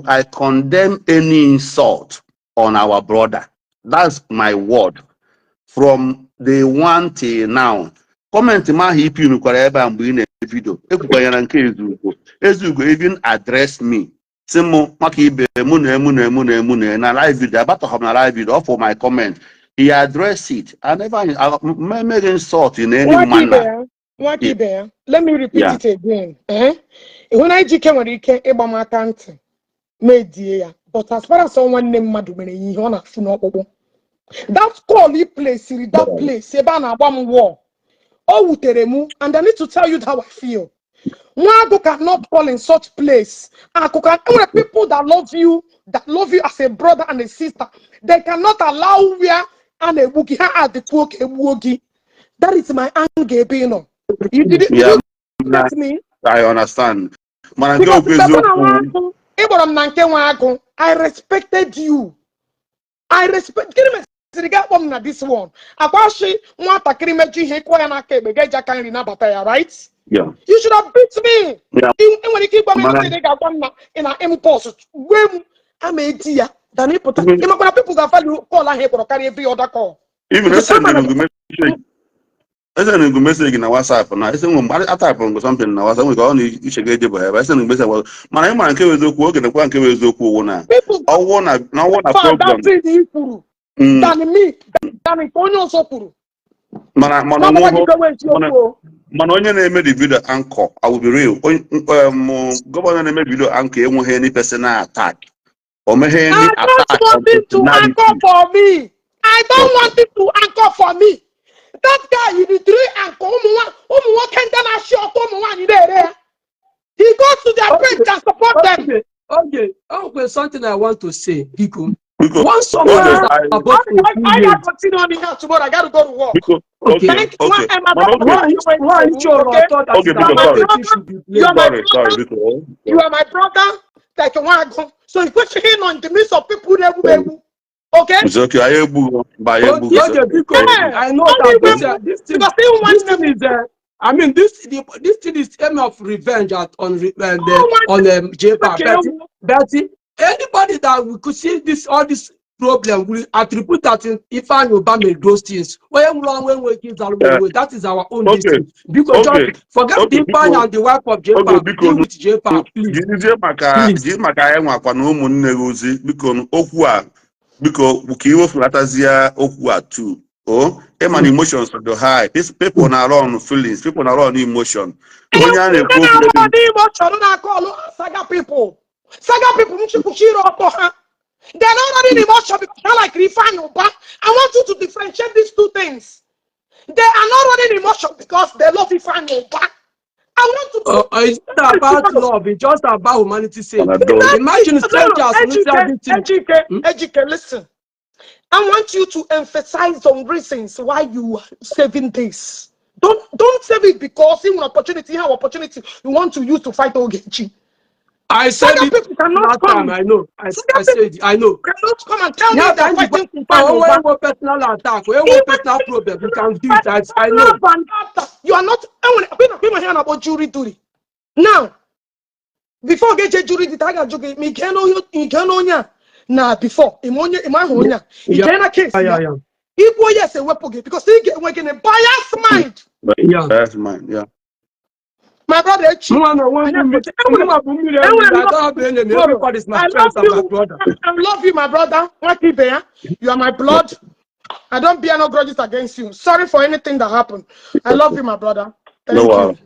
I condemn any insult on our brother. That's my word. From the one till now. Comment ma hip you whatever I'm doing a video. Ezugo even address me. Simo Makibe mune na live video. About to have a live video for my comment. He addressed it. I never make insult in any manner. Let me repeat it again. When I came on the account, but as far as someone named Madumene, that call he place, that place, Sebana Bam War. Oh, Teremu, and I need to tell you how I feel. One cannot fall in such place. People that love you as a brother and a sister, they cannot allow where and a bookie at the cook a boogie. That is my anger, Bino. You did me? I understand. I respected you. I respect this one. Right? Yeah. You should have beat me. Yeah. When you keep in an impulse, when I'm a dear, then people that value call I or carry every other call. Even I send a message in a WhatsApp and I say, I type on something in WhatsApp. We go on, you should get it. I send a message. Well, my man came with the work and the one came with the corner. I want a problem. Than me, than Konyo Sopuru. Manonia made the video anchor. I will be real. Governor made video anchor. You won't hear any personal attack. Or may hear any attack. I don't want it to anchor for me. I don't want it to anchor for me. That guy, you did 3 anchor. He goes to their page and support them. Okay. is something I want to say, Biko. Because Once someone is about I continue on here tomorrow. I got to go to work. because okay. Thank you. okay. And my Man, brother, okay. Why you okay? thought that Okay, is because about sorry. the issue be You are my played? Sorry, brother. because You are my brother. Like you want to go. So you put your hand on the midst of people that will. Okay? it's okay. I able by able. Okay, It's okay. because Yeah. I know Only that when this because still this one thing is I mean this thing is aim of revenge on Jpac. But anybody that we could see this all this problem will attribute that in Ifeanyi Uba made those things. That is our own Okay. destiny. Because Okay. just forget Okay. the Ifeanyi and the wife of Okay, Jpac. Deal because with Jpac, please. jiri maka anyị nwakwa na ụmụnne gị ozi biko okwu a biko ka iwefulatazie okwu a tu o ịma na emotions do high people na run feelings, people na run emotion onye a na-ekwu okwu Saga people. Saga people, they're not running emotion because they're like Ifeanyi Uba. I want you to differentiate these two things. They are not running emotion because they love Ifeanyi Uba. I want to. It's not about love. It's just about humanity sake. Imagine strangers. Ejike, listen. I want you to emphasize on reasons why you are saving this. Don't save it because you have opportunity you want to use to fight Ogechi. I said it last time. I know. I said I know. Cannot come and tell me that fighting personal attack, personal problem, you can do it. I know. You are not. About jury duty. Now, before get jury duty, I got you. Now, before case. Igbo yes a weapon because they get working a biased mind. Yeah. Biased mind, yeah. My brother, everybody's my friend and my brother. I love you, my brother. You are my blood. I don't bear no grudges against you. Sorry for anything that happened. I love you, my brother. Thank you.